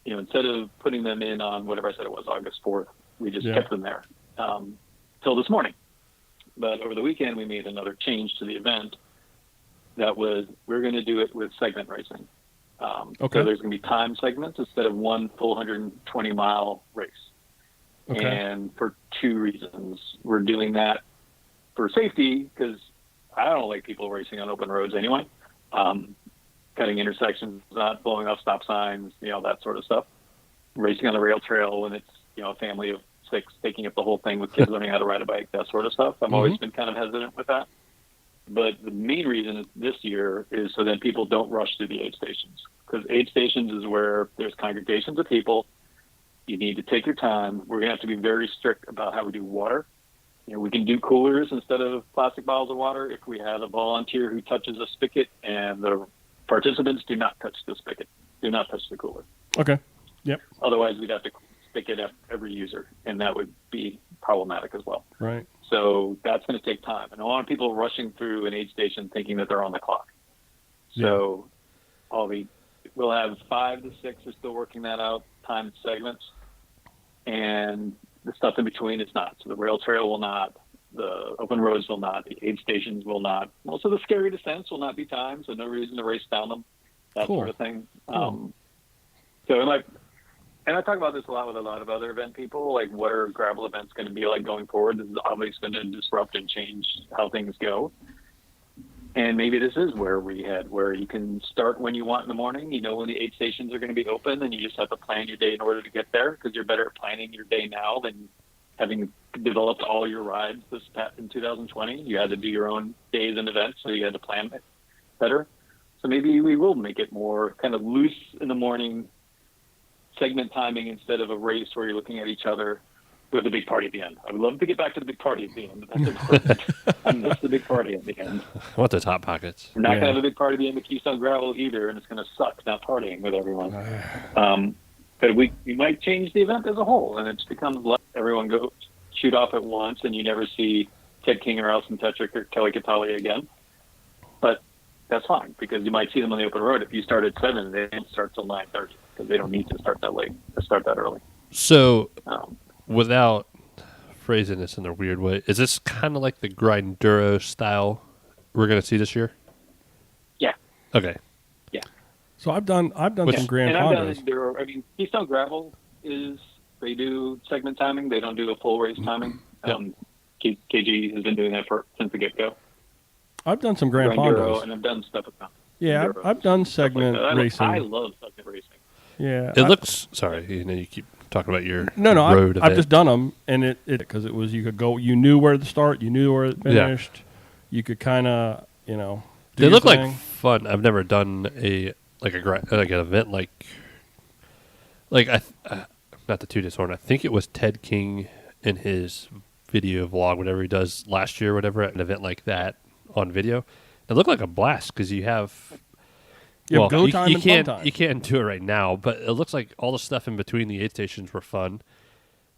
instead of putting them in on whatever I said it was, August 4th, we just kept them there till this morning. But over the weekend, we made another change to the event. That was, we're going to do it with segment racing. Okay. So there's going to be time segments instead of one full 120-mile race. Okay. And for two reasons. We're doing that for safety, because I don't like people racing on open roads anyway. Cutting intersections, not blowing off stop signs, that sort of stuff. Racing on the rail trail when it's, a family of 6 taking up the whole thing with kids learning how to ride a bike, that sort of stuff. I've always been kind of hesitant with that. But the main reason this year is so that people don't rush through the aid stations, because aid stations is where there's congregations of people. You need to take your time. We're going to have to be very strict about how we do water. We can do coolers instead of plastic bottles of water if we have a volunteer who touches a spigot, and the participants do not touch the spigot, do not touch the cooler. Okay. Yep. Otherwise, we'd have to spigot up every user, and that would be problematic as well. Right. So that's going to take time. And a lot of people rushing through an aid station thinking that they're on the clock. So we'll have 5 to 6 are still working that out, timed segments. And the stuff in between is not. So the rail trail will not, the open roads will not, the aid stations will not. Most of the scary descents will not be timed, so no reason to race down them, that sort of thing. Cool. And I talk about this a lot with a lot of other event people, like what are gravel events going to be like going forward? This is obviously going to disrupt and change how things go. And maybe this is where we head, where you can start when you want in the morning. When the aid stations are going to be open, and you just have to plan your day in order to get there, because you're better at planning your day now than having developed all your rides in 2020. You had to do your own days and events, so you had to plan it better. So maybe we will make it more kind of loose in the morning, segment timing instead of a race where you're looking at each other with a big party at the end. I would love to get back to the big party at the end. That's important. I miss the big party at the end. I want those Hot Pockets. We're not going to have a big party at the end of Keystone Gravel either, and it's going to suck not partying with everyone. But we might change the event as a whole, and it just becomes like everyone go shoot off at once, and you never see Ted King or Alison Tetrick or Kelly Catalia again. But that's fine, because you might see them on the open road. If you start at 7, they don't start till 9:30, because they don't need to start that late. They start that early. So, without phrasing this in a weird way, is this kind of like the Grinduro style we're going to see this year? Yeah. Okay. Yeah. So I've done some Grand Fondos. Keystone Gravel they do segment timing. They don't do a full race timing. KG has been doing that since the get-go. I've done some Grand Grinduro, Fondos. and I've done stuff with them. Yeah, I've done segment racing. I love segment racing. Yeah. It looks... Sorry, you keep talking about your No, road I've just done them, and because it was, you could go, you knew where to start, you knew where it finished. Yeah. You could kind of, do they look thing. Like fun. I've never done an event not to toot his horn. I think it was Ted King in his video vlog, whatever he does last year, whatever, at an event like that on video. It looked like a blast, because you have... You can't do it right now, but it looks like all the stuff in between the aid stations were fun.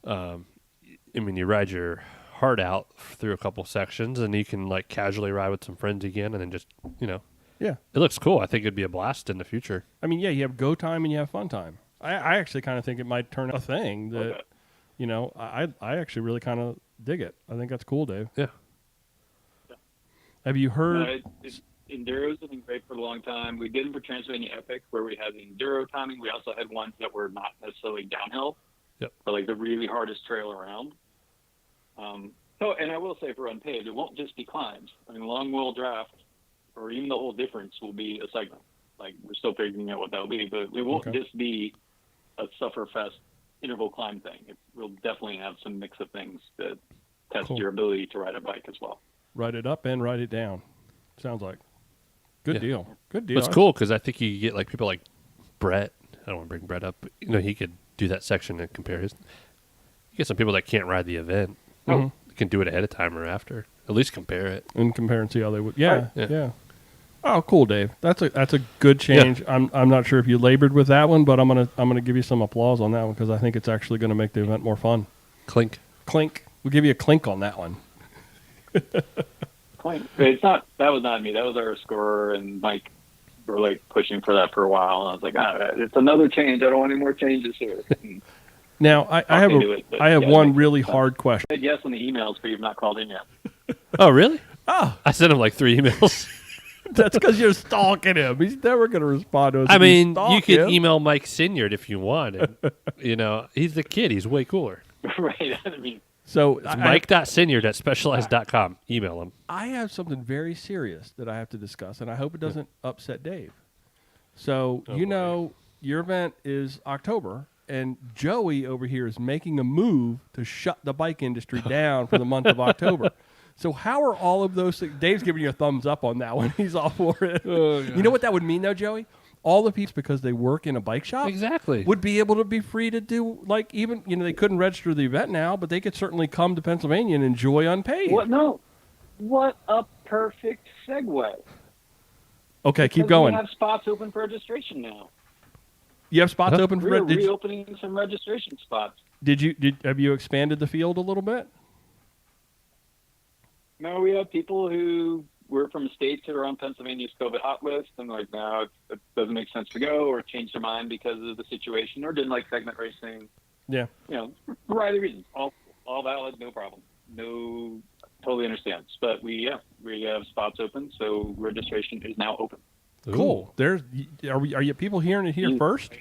You ride your heart out through a couple sections, and you can casually ride with some friends again, and then just Yeah. It looks cool. I think it'd be a blast in the future. I mean, yeah, you have go time and you have fun time. I actually kind of think it might turn a thing that, Okay. you know, I actually really kind of dig it. I think that's cool, Dave. Yeah. Have you No, heard? Enduros have been great for a long time. We did them for Transylvania Epic, where we had the enduro timing. We also had ones that were not necessarily downhill, Yep. but like the really hardest trail around. So, and I will say for unpaved, it won't just be climbs. I mean, long wheel draft, or even the whole difference, will be a segment. Like we're still figuring out what that'll be, but it won't Okay. just be a sufferfest interval climb thing. We'll definitely have some mix of things that test Cool. your ability to ride a bike as well. Write it up and write it down. Sounds like good Yeah. deal. Good deal. But it's cool because I think you get like people like Brett. I don't want to bring Brett up, but, you know, he could do that section and compare his. You get some people that can't ride the event. Mhm. Can do it ahead of time or after. At least compare it. And compare and see how they would. Yeah, Right. yeah. Oh, cool, Dave. That's a good change. I'm not sure if you labored with that one, but I'm gonna give you some applause on that one because I think it's actually going to make the event more fun. Clink. Clink. We'll give you a clink on that one. It's not. That was not me. That was our scorer, and Mike were like pushing for that for a while. And I was like, it's another change. I don't want any more changes here. And Now I have into it, but I have yeah, one makes really sense. hard question. I said yes on the emails, but you've not called in yet. Oh, really? Oh, I sent him like 3 emails. that's because you're stalking him. He's never going to respond to us. I if you mean, stalk you could him. email Mike Sinyard if you want. And, you know, he's the kid. He's way cooler. Right. I mean, So It's mike.sinyard@specialized.com. Email him. I have something very serious that I have to discuss, and I hope it doesn't upset Dave. So, Oh, you boy. know, your event is October, and Joey over here is making a move to shut the bike industry down for the month of October. So how are all of those things? Dave's giving you a thumbs up on that one. He's all for it. You know what that would mean, though, Joey? All the people, because they work in a bike shop, Exactly. would be able to be free to do, like, even, you know, they couldn't register the event now, but they could certainly come to Pennsylvania and enjoy unpaid. what? No. What a perfect segue. Okay, keep Because going. We have spots open for registration now. You have spots open for We're it? reopening some registration spots. Have you expanded the field a little bit? No, we have people who were from states that are on Pennsylvania's COVID hot list, and like, no, it doesn't make sense to go, or changed their mind because of the situation, or didn't like segment racing. Yeah. You know, variety of reasons. All valid, no problem. No, totally understands. But we have spots open, so registration is now open. Ooh. Cool. Are you people hearing it here first?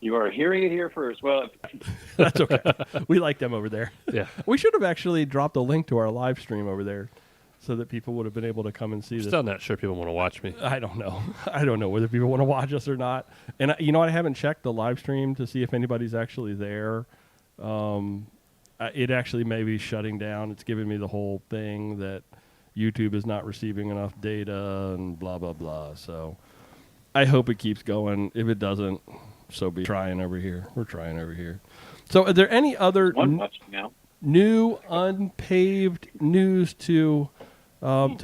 You are hearing it here first. Well, That's okay. We like them over there. Yeah. We should have actually dropped a link to our live stream over there so that people would have been able to come and see this. Still not sure people want to watch me. I don't know. I don't know whether people want to watch us or not. And you know what? I haven't checked the live stream to see if anybody's actually there. It actually may be shutting down. It's giving me the whole thing that YouTube is not receiving enough data and blah, blah, blah. So I hope it keeps going. If it doesn't, so be trying over here. We're trying over here. So are there any other one watching now. new unpaved news to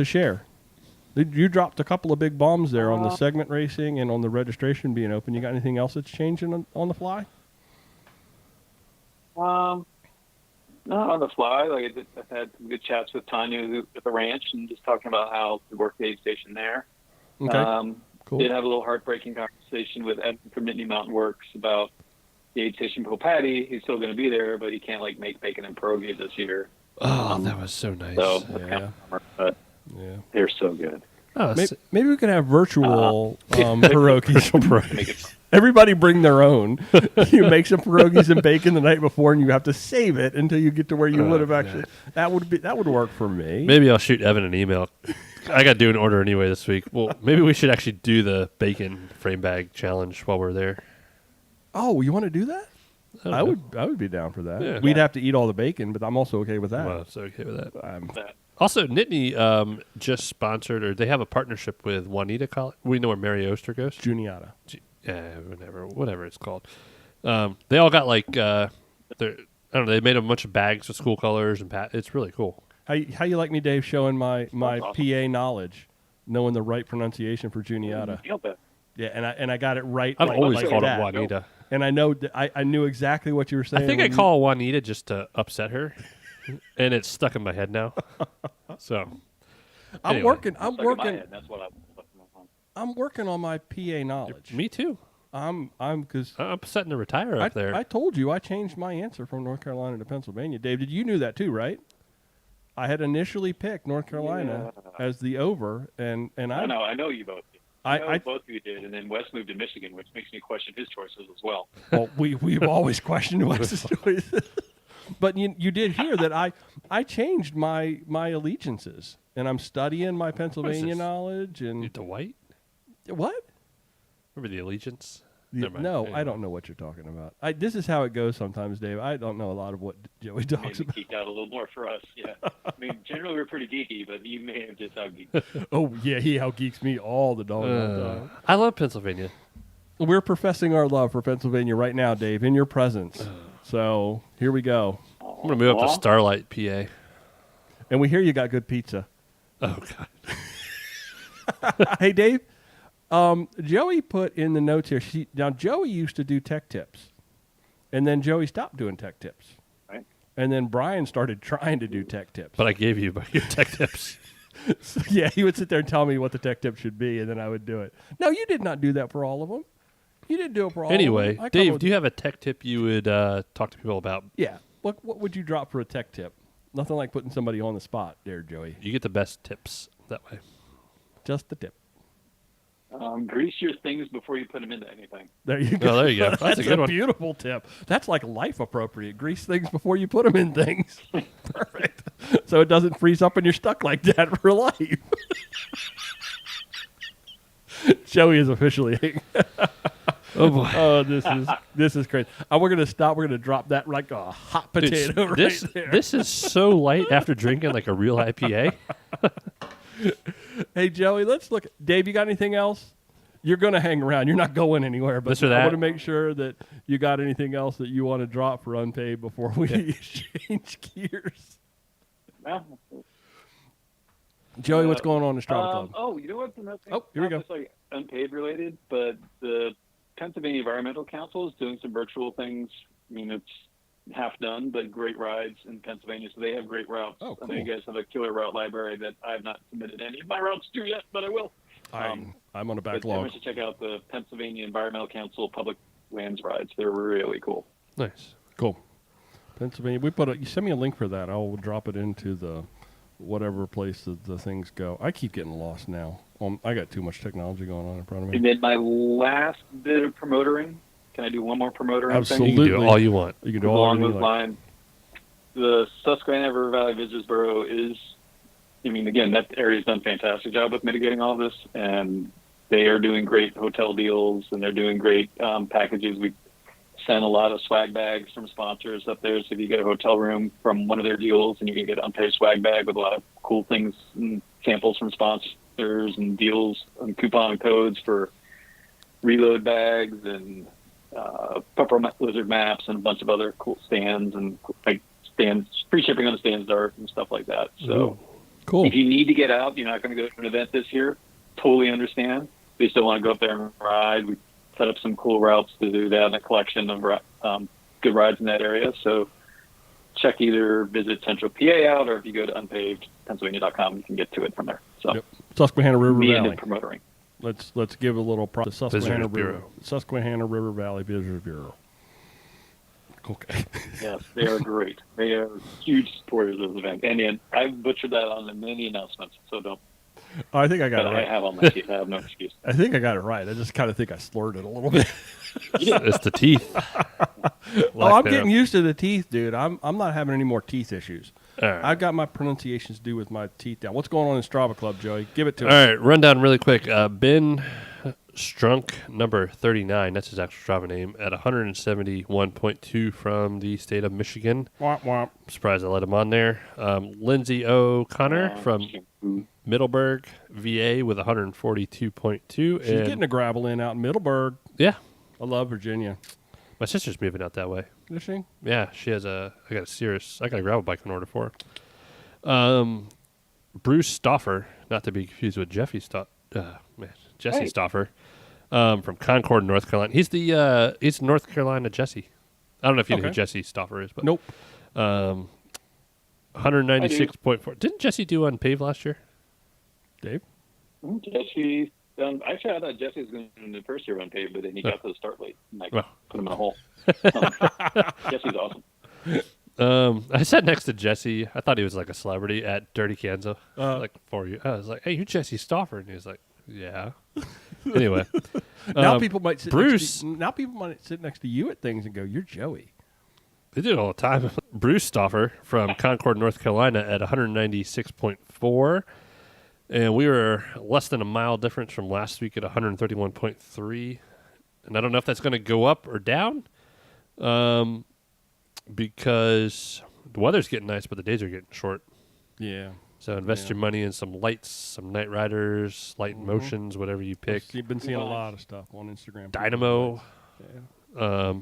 share? You dropped a couple of big bombs there on the segment racing and on the registration being open. You got anything else that's changing on the fly? Not on the fly. Like I've had some good chats with Tanya at the ranch, and just talking about how to work the aid station there. Okay, cool. Did have a little heartbreaking conversation with Evan from Nittany Mountain Works about the aid station for Patty. He's still going to be there, but he can't like make bacon and pierogies this year. Oh, that was so nice. So that's Yeah. kind of a bummer, but Yeah. they're so good. Oh, Maybe we could have virtual pierogies. Make it Everybody bring their own. You make some pierogies and bacon the night before, and you have to save it until you get to where you would have actually. That would work for me. maybe I'll shoot Evan an email. I got to do an order anyway this week. Well, maybe we should actually do the bacon frame bag challenge while we're there. Oh, you want to do that? don't I know. would be down for that. Yeah. We'd have to eat all the bacon, but I'm also okay with that. Well, so okay with that. that. Also, Nittany just sponsored, or they have a partnership with Juanita College. We know where Mary Oster goes. Juniata. Whatever it's called. They all got like I don't know. They made a bunch of bags with school colors and it's really cool. How you like me, Dave, showing my awesome. PA knowledge, knowing the right pronunciation for Juniata? Feel better. Yeah, and I got it right. I've like, always like called that. her Juanita. And I know I knew exactly what you were saying. I think I when you- call Juanita just to upset her, and it's stuck in my head now. So I'm Anyway. working. I'm Stuck in my working. head, that's what I'm working on my PA knowledge. Me too. I'm because I'm setting to retire up there. I told you I changed my answer from North Carolina to Pennsylvania. Dave, you knew that too, right? I had initially picked North Carolina as the over, and I know you both did. Both of you did, and then Wes moved to Michigan, which makes me question his choices as well. Well, we've always questioned Wes's choices. But you did hear that I changed my allegiances, and I'm studying my Pennsylvania this? knowledge. You And to white? what? Remember the allegiance? Never mind. No, Anyway. I don't know what you're talking about. This is how it goes sometimes, Dave. I don't know a lot of what Joey talks Maybe about. geeked out a little more for us. Yeah, I mean, generally we're pretty geeky, but you may have just out geeked. Oh yeah, he outgeeks me all the time. I love Pennsylvania. We're professing our love for Pennsylvania right now, Dave, in your presence. So here we go. I'm gonna move up to Starlight, PA. And we hear you got good pizza. Oh God. Hey, Dave. Joey put in the notes here. Now Joey used to do tech tips, and then Joey stopped doing tech tips, Right. and then Brian started trying to do tech tips. But I gave you your tech tips. So, yeah, he would sit there and tell me what the tech tip should be, and then I would do it. No, you did not do that for all of them. You didn't do it for all Anyway, of them. Dave, do you have a tech tip you would talk to people about? Yeah. What would you drop for a tech tip? Nothing like putting somebody on the spot there, Joey. You get the best tips that way. Just the tip. Grease your things before you put them into anything. There you go. Oh, there you go. That's a good one. Beautiful tip. That's like life appropriate. Grease things before you put them in things. Perfect. So it doesn't freeze up and you're stuck like that for life. Joey is officially. Oh boy. Oh, this is crazy. We're gonna stop. We're gonna drop that like a hot Dude, potato right there. this is so light after drinking like a real IPA. Hey, Joey, let's look. Dave, you got anything else? You're going to hang around. You're not going anywhere. But This or I that? want to make sure that you got anything else that you want to drop for unpaid before we change gears. Well, Joey, what's going on in the Strava Club? Oh, you know what's another thing? Oh, here we Not go. just like unpaid related, but the Pennsylvania Environmental Council is doing some virtual things. I mean, it's half done, but great rides in Pennsylvania. So they have great routes. Oh, I know you cool. guys have a killer route library that I have not submitted any of my routes to yet, but I will. I'm on a But backlog. everyone should check out the Pennsylvania Environmental Council public lands rides. They're really cool. Nice. Cool. Pennsylvania. You send me a link for that. I'll drop it into the whatever place that the things go. I keep getting lost now. I got too much technology going on in front of And me. then my last bit of promotoring. Can I do one more promotoring? Absolutely. You can do all you want. You can do all Along you those like. lines, the Susquehanna River Valley Visitors Bureau is, I mean, again, that area's done a fantastic job with mitigating all this, and they are doing great hotel deals, and they're doing great packages. We send a lot of swag bags from sponsors up there, so if you get a hotel room from one of their deals, and you can get an unpaid swag bag with a lot of cool things and samples from sponsors and deals and coupon codes for reload bags and pepper lizard maps and a bunch of other cool stands and like stands, free shipping on the stands art and stuff like that. So Ooh, cool. if you need to get out, you're not going to go to an event this year, totally understand. If you still want to go up there and ride, we set up some cool routes to do that and a collection of good rides in that area. So check either visit Central PA out, or if you go to unpavedpennsylvania.com, you can get to it from there. So Yep. Susquehanna River me and Valley. the promotoring. Let's give a little prop to Susquehanna Visitors River, Bureau. Susquehanna River Valley Visitors Bureau. Okay. Yes, they are great. They are huge supporters of the event. And I've butchered that on the many announcements, so don't. I think I got But it I right. have on my sheet. I have no excuse. I think I got it right. I just kind of think I slurred it a little bit. It's the teeth. Oh, I'm getting used to the teeth, dude. I'm not having any more teeth issues. All right. I've got my pronunciations due with my teeth down. What's going on in Strava Club, Joey? Give it to All us. right, rundown really quick. Ben Strunk, number 39, that's his actual Strava name, at 171.2 from the state of Michigan. Womp womp. I'm surprised I let him on there. Lindsay O'Connor from Middleburg, VA, with 142.2. She's getting a gravel in out in Middleburg. Yeah, I love Virginia. my sister's moving out that way. Is she? Yeah, she has I got a gravel bike in order for her. Bruce Stauffer, not to be confused with Jesse Hey. Stauffer, from Concord, North Carolina. He's North Carolina Jesse. I don't know if you know who Okay. Jesse Stauffer is, but Nope. 196.4. Didn't Jesse do unpaved last year? Dave? Jesse. Actually, I thought Jesse was going to in the first year unPAved, but then he got to the start late, and I put him in a hole. Jesse's awesome. I sat next to Jesse. I thought he was like a celebrity at Dirty Kansas. Like 4 years. I was like, "Hey, you're Jesse Stauffer," and he was like, "Yeah." Anyway, Now people might sit Bruce. now people might sit next to you at things and go, "You're Joey." They do it all the time. Bruce Stauffer from Concord, North Carolina, at 196.4, and we were less than a mile difference from last week at 131.3. And I don't know if that's going to go up or down, because the weather's getting nice, but the days are getting short. Yeah. So invest your money in some lights, some Night Riders, Light Motions, whatever you pick. You've been seeing a lot of stuff on Instagram. Dynamo. Yeah.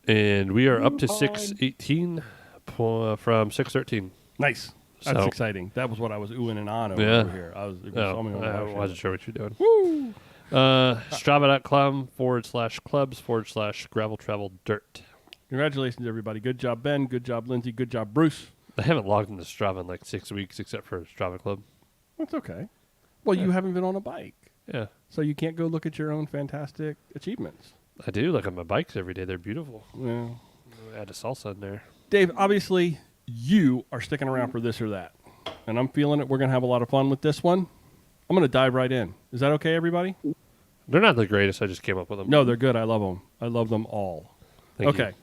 And we are up to 618 from 613. Nice. That's So- exciting. That was what I was oohing and on over here. I was. If you saw me on the I live wasn't show. sure what you're doing. Woo! Strava.com/clubs/gravel travel dirt. Congratulations, everybody. Good job, Ben. Good job, Lindsay. Good job, Bruce. I haven't logged into Strava in like 6 weeks except for Strava Club. That's okay. Well, you haven't been on a bike, Yeah. so you can't go look at your own fantastic achievements. I do look at my bikes every day. They're beautiful. Yeah. Add a salsa in there. Dave, obviously, you are sticking around for this or that, and I'm feeling it. We're going to have a lot of fun with this one. I'm going to dive right in. Is that okay, everybody? They're not the greatest. I just came up with them. No, they're good. I love them. I love them all. Thank okay. you.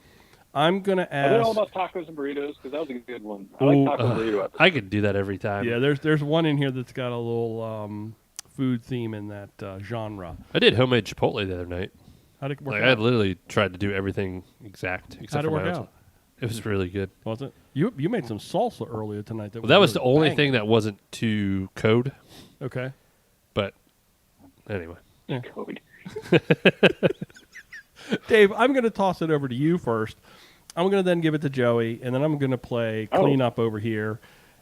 I'm going to Are they all ask. about tacos and burritos? Because that was a good one. I like taco and burrito episode. I could do that every time. Yeah, there's one in here that's got a little food theme in that genre. I did homemade Chipotle the other night. How did it work Like I out? literally tried to do everything exact except How'd it for work my own. out? It was really good. Was it? You made some salsa earlier tonight. Well, that was the really only banging. thing that wasn't too code. Okay. But anyway, Code. Dave, I'm going to toss it over to you first. I'm going to then give it to Joey, and then I'm going to play cleanup over here.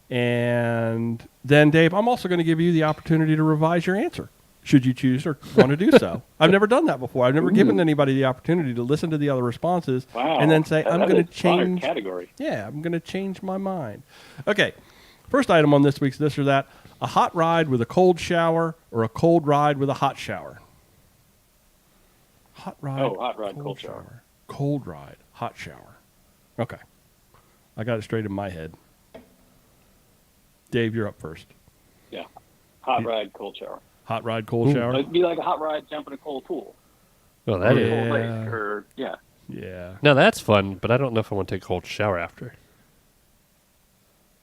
And then, Dave, I'm also going to give you the opportunity to revise your answer, should you choose or want to do so. I've never done that before. I've never given anybody the opportunity to listen to the other responses Wow. and then say, I'm That going to is a fire change. category. Yeah, I'm going to change my mind. Okay, first item on this week's This or That, a hot ride with a cold shower or a cold ride with a hot shower? Hot ride. Oh, hot ride, cold shower. Cold ride, hot shower. Okay. I got it straight in my head. Dave, you're up first. Yeah. Hot ride, cold shower. Hot ride, cold shower? It'd be like a hot ride jumping a cold pool. well, that Yeah. is. Cold lake, or, yeah. Yeah. Now that's fun, but I don't know if I want to take a cold shower after.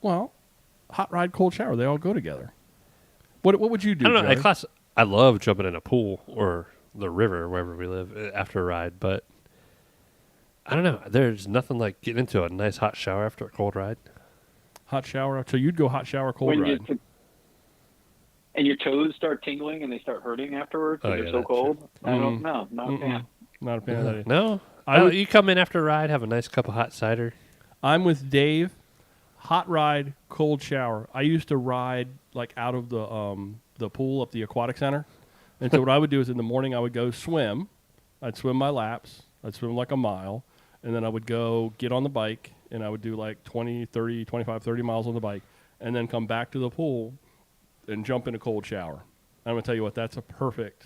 Well, hot ride, cold shower, they all go together. What would you do, I don't know. Joey? I love jumping in a pool or the river wherever we live after a ride, but I don't know. There's nothing like getting into a nice hot shower after a cold ride. Hot shower. So you'd go hot shower, cold When ride. and your toes start tingling and they start hurting afterwards because Oh, yeah, they're so that's cold. I Mm. don't know. Not a fan. Not a fan of that either. No, I would- you come in after a ride, have a nice cup of hot cider. I'm with Dave. Hot ride, cold shower. I used to ride like out of the pool up the aquatic center, and so what I would do is in the morning I would go swim. I'd swim my laps. I'd swim like a mile, and then I would go get on the bike, and I would do like 20, 30, 25, 30 miles on the bike, and then come back to the pool and jump in a cold shower. I'm gonna tell you what, that's a perfect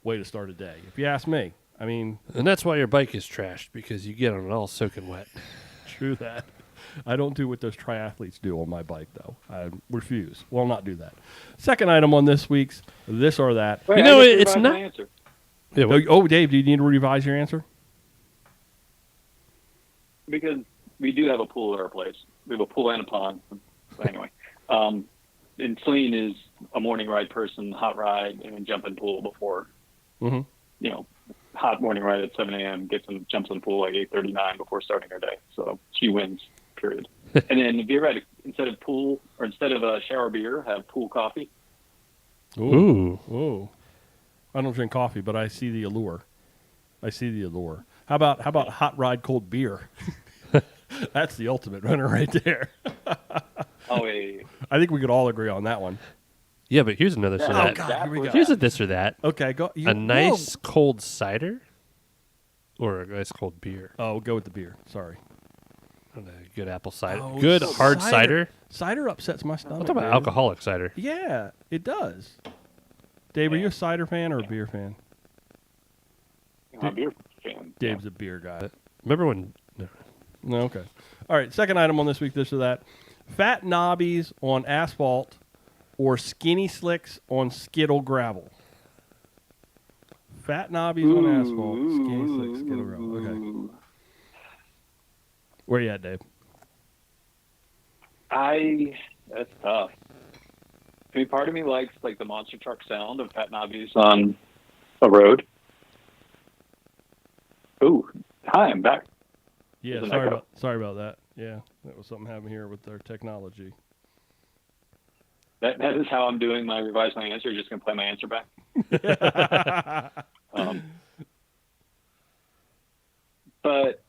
way to start a day, if you ask me. I mean, And that's why your bike is trashed, because you get on it all soaking wet. true that. I don't do what those triathletes do on my bike, though. I refuse. Will not do that. Second item on this week's This or That. Wait, You know, I get to it's revise not- my answer. Yeah, Dave, do you need to revise your answer? Because we do have a pool at our place. We have a pool and a pond. So anyway, and Celine is a morning ride person, hot ride, and then jump in pool before, Mm-hmm. you know, hot morning ride at 7 a.m., jumps in the pool like 8:39 before starting her day. So she wins, period. And then if you ever had, instead of a shower beer, have pool coffee. Ooh. Ooh. I don't drink coffee, but I see the allure. How about hot ride cold beer? That's the ultimate runner right there. Oh, yeah. I think we could all agree on that one. Yeah, but here's another this or Oh, that. God, here we go. Here's a this or that. Okay, go. A nice cold cider or a nice cold beer. Oh, we'll go with the beer. Sorry. don't know, good apple cider. Oh, Good hard cider. Cider upsets my stomach. I'm talking about dude. alcoholic cider. Yeah, it does. Dave, are you a cider fan or a beer fan? I'm a beer fan. Dave's a beer guy. Remember when? No. No, okay. All right, second item on this week, this or that. Fat knobbies on asphalt or skinny slicks on skittle gravel. Fat knobbies on asphalt, skinny slicks, skittle gravel. Okay. Where you at, Dave? That's tough. I mean, part of me likes like the monster truck sound of fat knobbies on a road. Ooh, hi, I'm back. Yeah, There's an sorry echo. about that. Yeah, that was something happening here with our technology. That is how I'm doing my revise my answer. Just gonna play my answer back. But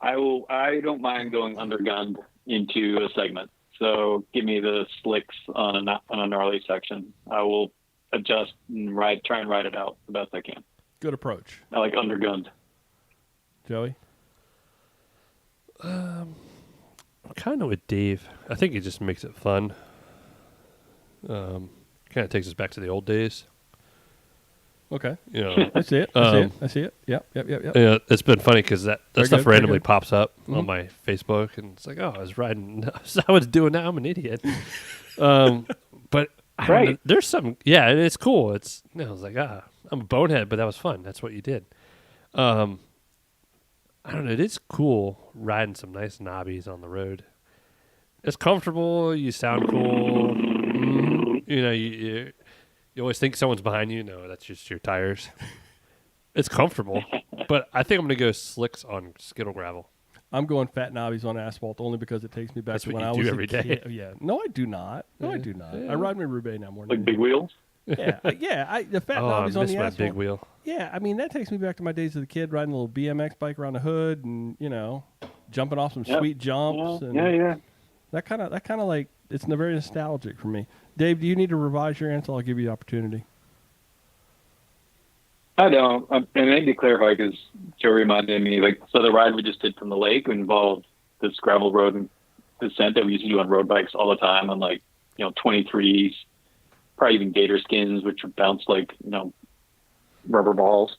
I don't mind going undergunned into a segment. So give me the slicks on a gnarly section. I will adjust and try and ride it out the best I can. Good approach. I like undergunned. Joey? I'm kind of with Dave. I think it just makes it fun. Kind of takes us back to the old days. Okay. You know, I see it. I see it. Yep. yeah, it's been funny because that Very stuff good, very randomly good. pops up Mhm. on my Facebook, and it's like, oh, I was riding. I was doing that. I'm an idiot. But I don't know, there's some, yeah, and it's cool. It's, I was like, I'm a bonehead, but that was fun. That's what you did. I don't know. It is cool riding some nice knobbies on the road. It's comfortable. You sound cool. You know, you always think someone's behind you. No, that's just your tires. It's comfortable, but I think I'm going to go slicks on skittle gravel. I'm going fat knobbies on asphalt only because it takes me back That's to what when you I do was every a day. kid. Yeah. No, I do not. No, I do not. Yeah. I ride my Roubaix now more. Like big wheels. Yeah. The fat Oh, I knobbies on missed the my asphalt. big wheel. Yeah, I mean that takes me back to my days as a kid riding a little BMX bike around the hood, and jumping off some Yep. sweet jumps. And Yeah. That kind of like it's very nostalgic for me. Dave, do you need to revise your answer? I'll give you the opportunity. I don't. And I need to clarify because Joe reminded me, so the ride we just did from the lake involved this gravel road and descent that we used to do on road bikes all the time on 23s, probably even gator skins, which would bounce like, rubber balls.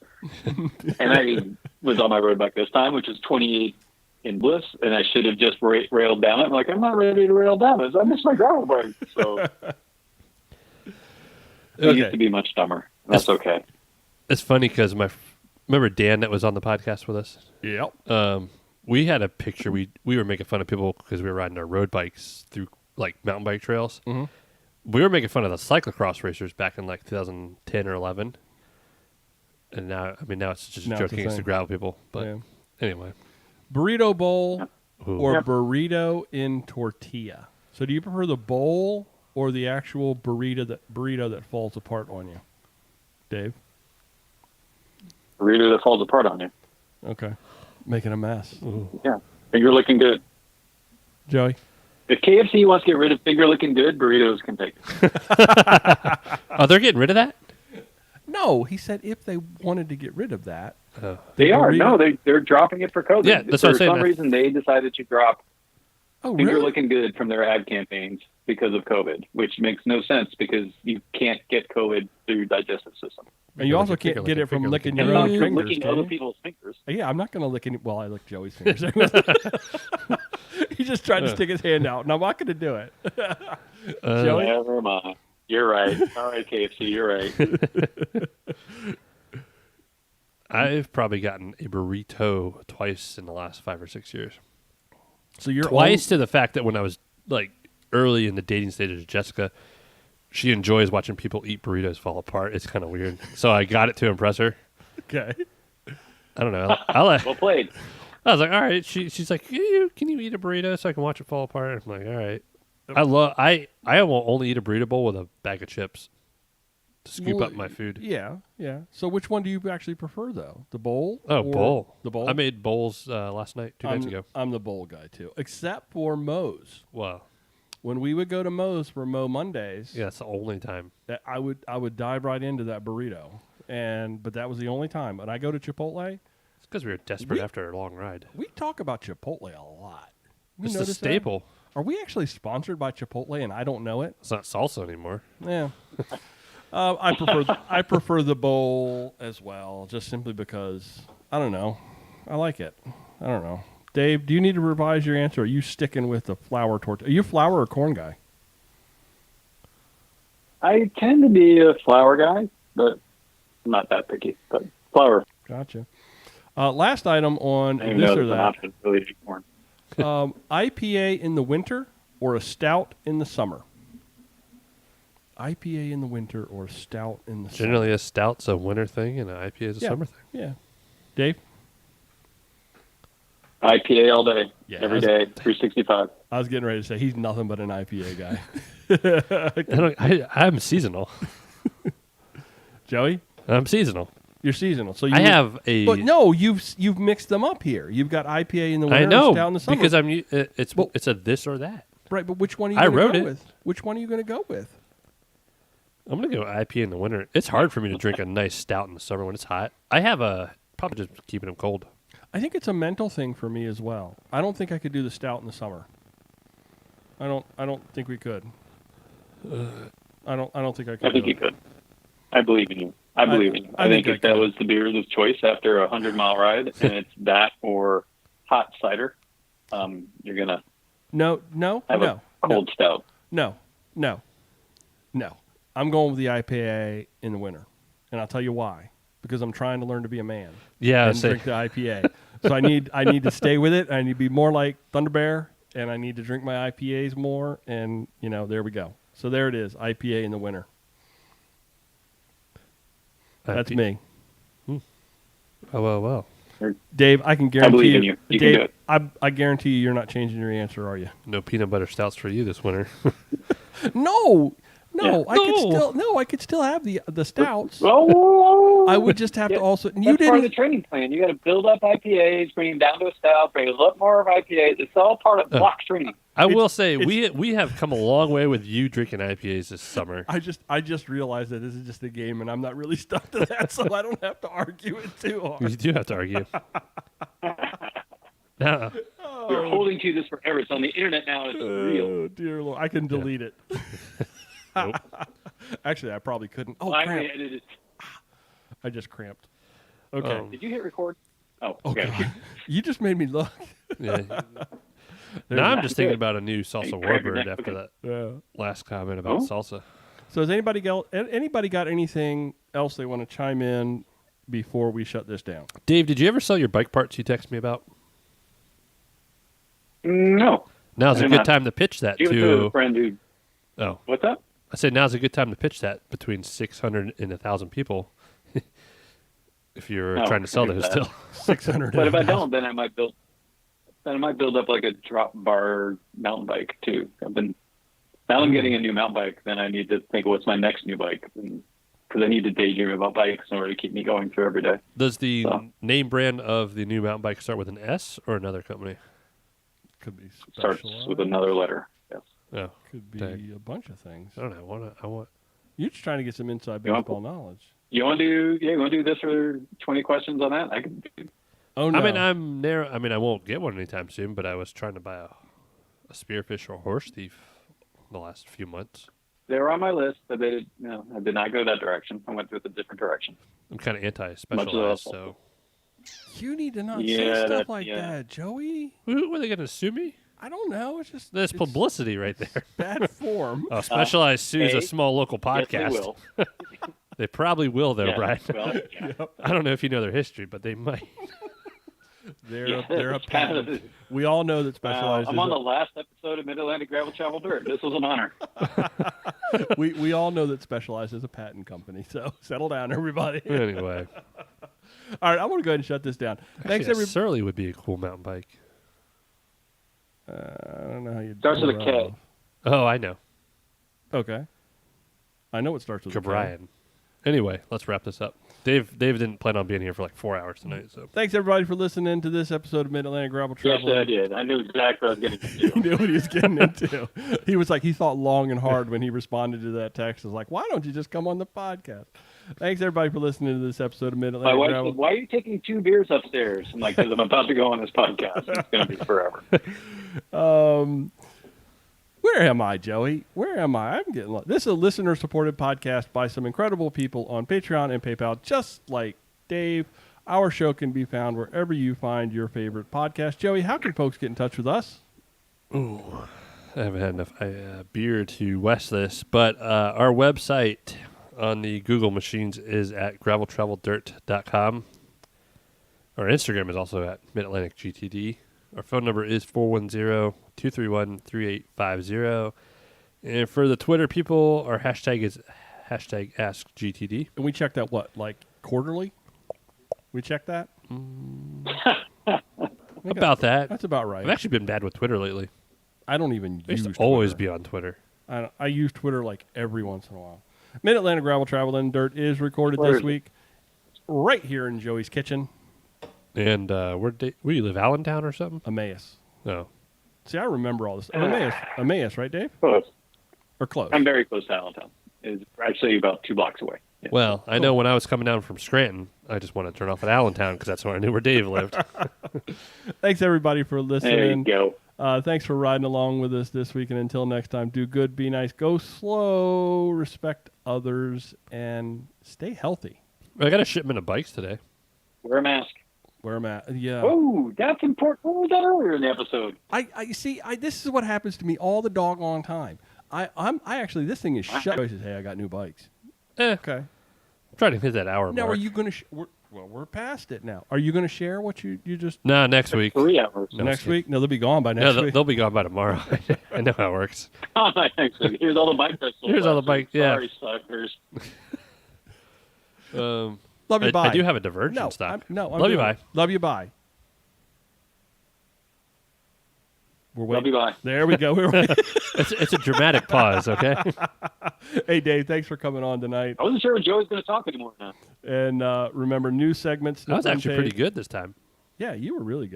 And I was on my road bike this time, which was 28 in Bliss, and I should have just railed down it. I'm like, I'm not ready to rail down it. I missed my gravel bike. So it used to be much dumber. That's okay. It's funny because remember Dan that was on the podcast with us? Yep. We had a picture. We were making fun of people because we were riding our road bikes through like mountain bike trails. Mhm. We were making fun of the cyclocross racers back in like 2010 or 11. And now it's just a Now joke it's the against same. the gravel people. But Yeah. anyway. Burrito bowl Ooh. or Yep. burrito in tortilla. So do you prefer the bowl or the actual burrito that falls apart on you, Dave? Burrito that falls apart on you. Okay, making a mess. Yeah. Finger looking good. Joey. If KFC wants to get rid of finger looking good, burritos can take it. Oh, they're getting rid of that? No, he said if they wanted to get rid of that. Oh. They are. burrito- No, they're dropping it for COVID. Yeah, that's for what I'm saying. some reason, they decided to drop Oh, finger really? looking good from their ad campaigns because of COVID, which makes no sense because you can't get COVID through your digestive system. And you also can't get it from licking your own And fingers. licking can other you? people's fingers. Yeah, I'm not going to lick any. Well, I lick Joey's fingers. He just tried to stick his hand out, and I'm not going to do it. Joey? Never mind. You're right. All right, KFC, you're right. I've probably gotten a burrito twice in the last 5 or 6 years. So you're Twice to the fact that when I was like early in the dating stages of Jessica, she enjoys watching people eat burritos fall apart. It's kind of weird. So I got it to impress her. Okay. I don't know. I like. Well played. I was like, all right. She's like, can you eat a burrito so I can watch it fall apart? I'm like, all right. I will only eat a burrito bowl with a bag of chips to scoop up my food. Yeah. So which one do you actually prefer, though? The bowl? Oh, or bowl. The bowl? I made bowls last night, 2 nights ago. I'm the bowl guy, too. Except for Moe's. Wow. When we would go to Moe's for Moe Mondays, Yeah, it's the only time. that I would dive right into that burrito. But that was the only time. When I go to Chipotle, It's because we were desperate after a long ride. We talk about Chipotle a lot. You It's the notice that? staple. Are we actually sponsored by Chipotle and I don't know it? It's not salsa anymore. Yeah. I prefer the bowl as well, just simply because I don't know. I like it. I don't know. Dave, do you need to revise your answer? Or are you sticking with the flour tortilla? Are you a flour or corn guy? I tend to be a flour guy, but I'm not that picky. But flour. Gotcha. Last item on I don't even this know or if it's an that. option. Really eat corn. IPA in the winter or a stout in the summer? IPA in the winter or stout in the Generally, a stout's a winter thing, and an IPA is a Yeah. summer thing. summer? Yeah. Dave? IPA all day, Yeah, every day, 365. I was getting ready to say he's nothing but an IPA guy. I'm seasonal. Joey? I'm seasonal. You're seasonal. So I have a. But no, you've mixed them up here. You've got IPA in the winter I know and stout in the summer. because it's Well- it's a this or that. right, but which one are you I going wrote to it. go with? Which one are you going to go with? I'm gonna go IPA in the winter. It's hard for me to drink a nice stout in the summer when it's hot. I have probably just keeping them cold. I think it's a mental thing for me as well. I don't think I could do the stout in the summer. I don't think we could. I don't think I could. I think do you it. could. I believe in you. I believe in you. I think if that could. was the beer of choice after a 100-mile ride, and it's that or hot cider, you're gonna No. have a cold stout. No. I'm going with the IPA in the winter, and I'll tell you why. Because I'm trying to learn to be a man Yeah, and drink the IPA. So I need to stay with it. I need to be more like Thunder Bear, and I need to drink my IPAs more. And there we go. So there it is, IPA in the winter. That's me, Oh well. Dave. I can guarantee believe in you. You can Dave, do it. I guarantee you're not changing your answer, are you? No peanut butter stouts for you this winter. No. Yeah. I could still have the stouts. Oh, I would just have to also. You That's part of the didn't. training plan. You got to build up IPAs, bring them down to a stout, bring a lot more of IPAs. It's all part of block training. I will say we have come a long way with you drinking IPAs this summer. I just realized that this is just a game, and I'm not really stuck to that, so I don't have to argue it too You hard. do have to argue. No. We're holding to this forever. It's on the internet now. It's real. Oh dear Lord, I can delete it. Nope. Actually, I probably couldn't. Oh, I cramp. edited it. I just cramped. Okay. Um, Did you hit record? Oh, Oh, okay. God. You just made me look. Yeah. There's Now I'm that. just thinking about a new salsa Hey, grab your warbird neck. after that Yeah. last comment about Oh. salsa. So has anybody got anything else they want to chime in before we shut this down? Dave, did you ever sell your bike parts you texted me about? No. Now's I a did good not. time to pitch that Give it to a to. friend who. Oh, What's up? I said now's a good time to pitch that between 600 and 1,000 people. If you're Oh, trying to sell here's those that. still. 600. But if I don't, then I might build. Then I might build up like a drop bar mountain bike too. Now that I'm getting a new mountain bike, then I need to think, what's my next new bike? Because I need to daydream about bikes in order to keep me going through every day. Does the So. name brand of the new mountain bike start with an S or another company? Could be Starts Specialized. with another letter. Yes. Oh, Could be Dang. a bunch of things. I don't know. I want. You're just trying to get some inside You want- baseball knowledge. You want to do? Yeah, you want to do this for 20 questions on that? I can. Oh no! I mean, I'm narrow. I mean, I won't get one anytime soon. But I was trying to buy a spearfish or horse thief the last few months. They were on my list, but they did. No, I did not go that direction. I went with a different direction. I'm kind of Much anti-specialized, less. so you need to not Yeah, say stuff that- like yeah. that, Joey. were they going to sue me? I don't know. It's just There's it's publicity right there. bad form. Specialized sues A, a small local podcast. Yes, they will. They probably will, though, Yeah, Brian. well, yeah. I don't know if you know their history, but they might. They're Yeah, they're a it's kind of- patent. We all know that specialized. I'm on the last episode of Mid-Atlantic Gravel Travel Dirt. This was an honor. we all know that Specialized is a patent company. So settle down, everybody. Anyway, All right, I want to go ahead and shut this down. Thanks, actually, a everybody. Surly would be a cool mountain bike. I don't know how you Starts with a pull K. that off. Oh, I know. Okay. I know it starts with a K. Cabrian. Anyway, let's wrap this up. Dave didn't plan on being here for like 4 hours tonight. So Thanks, everybody, for listening to this episode of Mid-Atlantic Gravel Yes, Travel. I did. I knew exactly what I was getting He into. knew what he was getting into. He was like, he thought long and hard when he responded to that text. He was like, why don't you just come on the podcast? Thanks, everybody, for listening to this episode of My Mid-Atlantic wife Gravel. said, "Why are you taking 2 beers upstairs?" I'm like, "Because I'm about to go on this podcast. It's going to be forever." Where am I, Joey? Where am I? I'm getting lost. This is a listener-supported podcast by some incredible people on Patreon and PayPal, just like Dave. Our show can be found wherever you find your favorite podcast. Joey, how can folks get in touch with us? I haven't had enough beer to west this, but our website on the Google machines is at graveltraveldirt.com. Our Instagram is also at Mid-Atlantic GTD. Our phone number is 410-231-3850. And for the Twitter people, our hashtag is hashtag AskGTD. And we check that, what, like quarterly? We check that? About that. That's about right. I've actually been bad with Twitter lately. I don't even I used use to always Twitter. be on Twitter. I use Twitter like every once in a while. Mid-Atlantic Gravel Travel and Dirt is recorded Where this is it? week right here in Joey's kitchen, And where do you live? Allentown or something? Emmaus. No. See, I remember all this. Emmaus, right, Dave? Close. Or close? I'm very close to Allentown. It's actually about 2 blocks away. Yeah. Well, I know when I was coming down from Scranton, I just wanted to turn off at Allentown because that's where I knew where Dave lived. Thanks, everybody, for There listening. you go. Thanks for riding along with us this week. And until next time, do good, be nice, go slow, respect others, and stay healthy. I got a shipment of bikes today. Wear a mask. Where I'm at. Yeah. Oh, that's important. What was that earlier in the episode? I see. This is what happens to me all the doggone time. I actually, this thing is shut. Joey says, hey, I got new bikes. Okay. I'm trying to hit that hour Now, mark. are you going to? We're past it now. Are you going to share what you just No, next week. 3 hours. No, next just kidding. week? No, they'll be gone by No, next week. they'll be gone by tomorrow. I know how it works. Next week. Here's all the bikes I sold. Here's all the last week. bikes, yeah. Sorry, suckers. Love you. Bye. I do have a Divergent no, stock. I'm Love you, doing bye. it. Love you. Bye. We're Love waiting. you, bye. There we go. We're waiting. It's a dramatic pause, okay? Hey, Dave, thanks for coming on tonight. I wasn't sure if Joey's going to talk anymore now. And remember, new segments. That was actually unpaid. pretty good this time. Yeah, you were really good.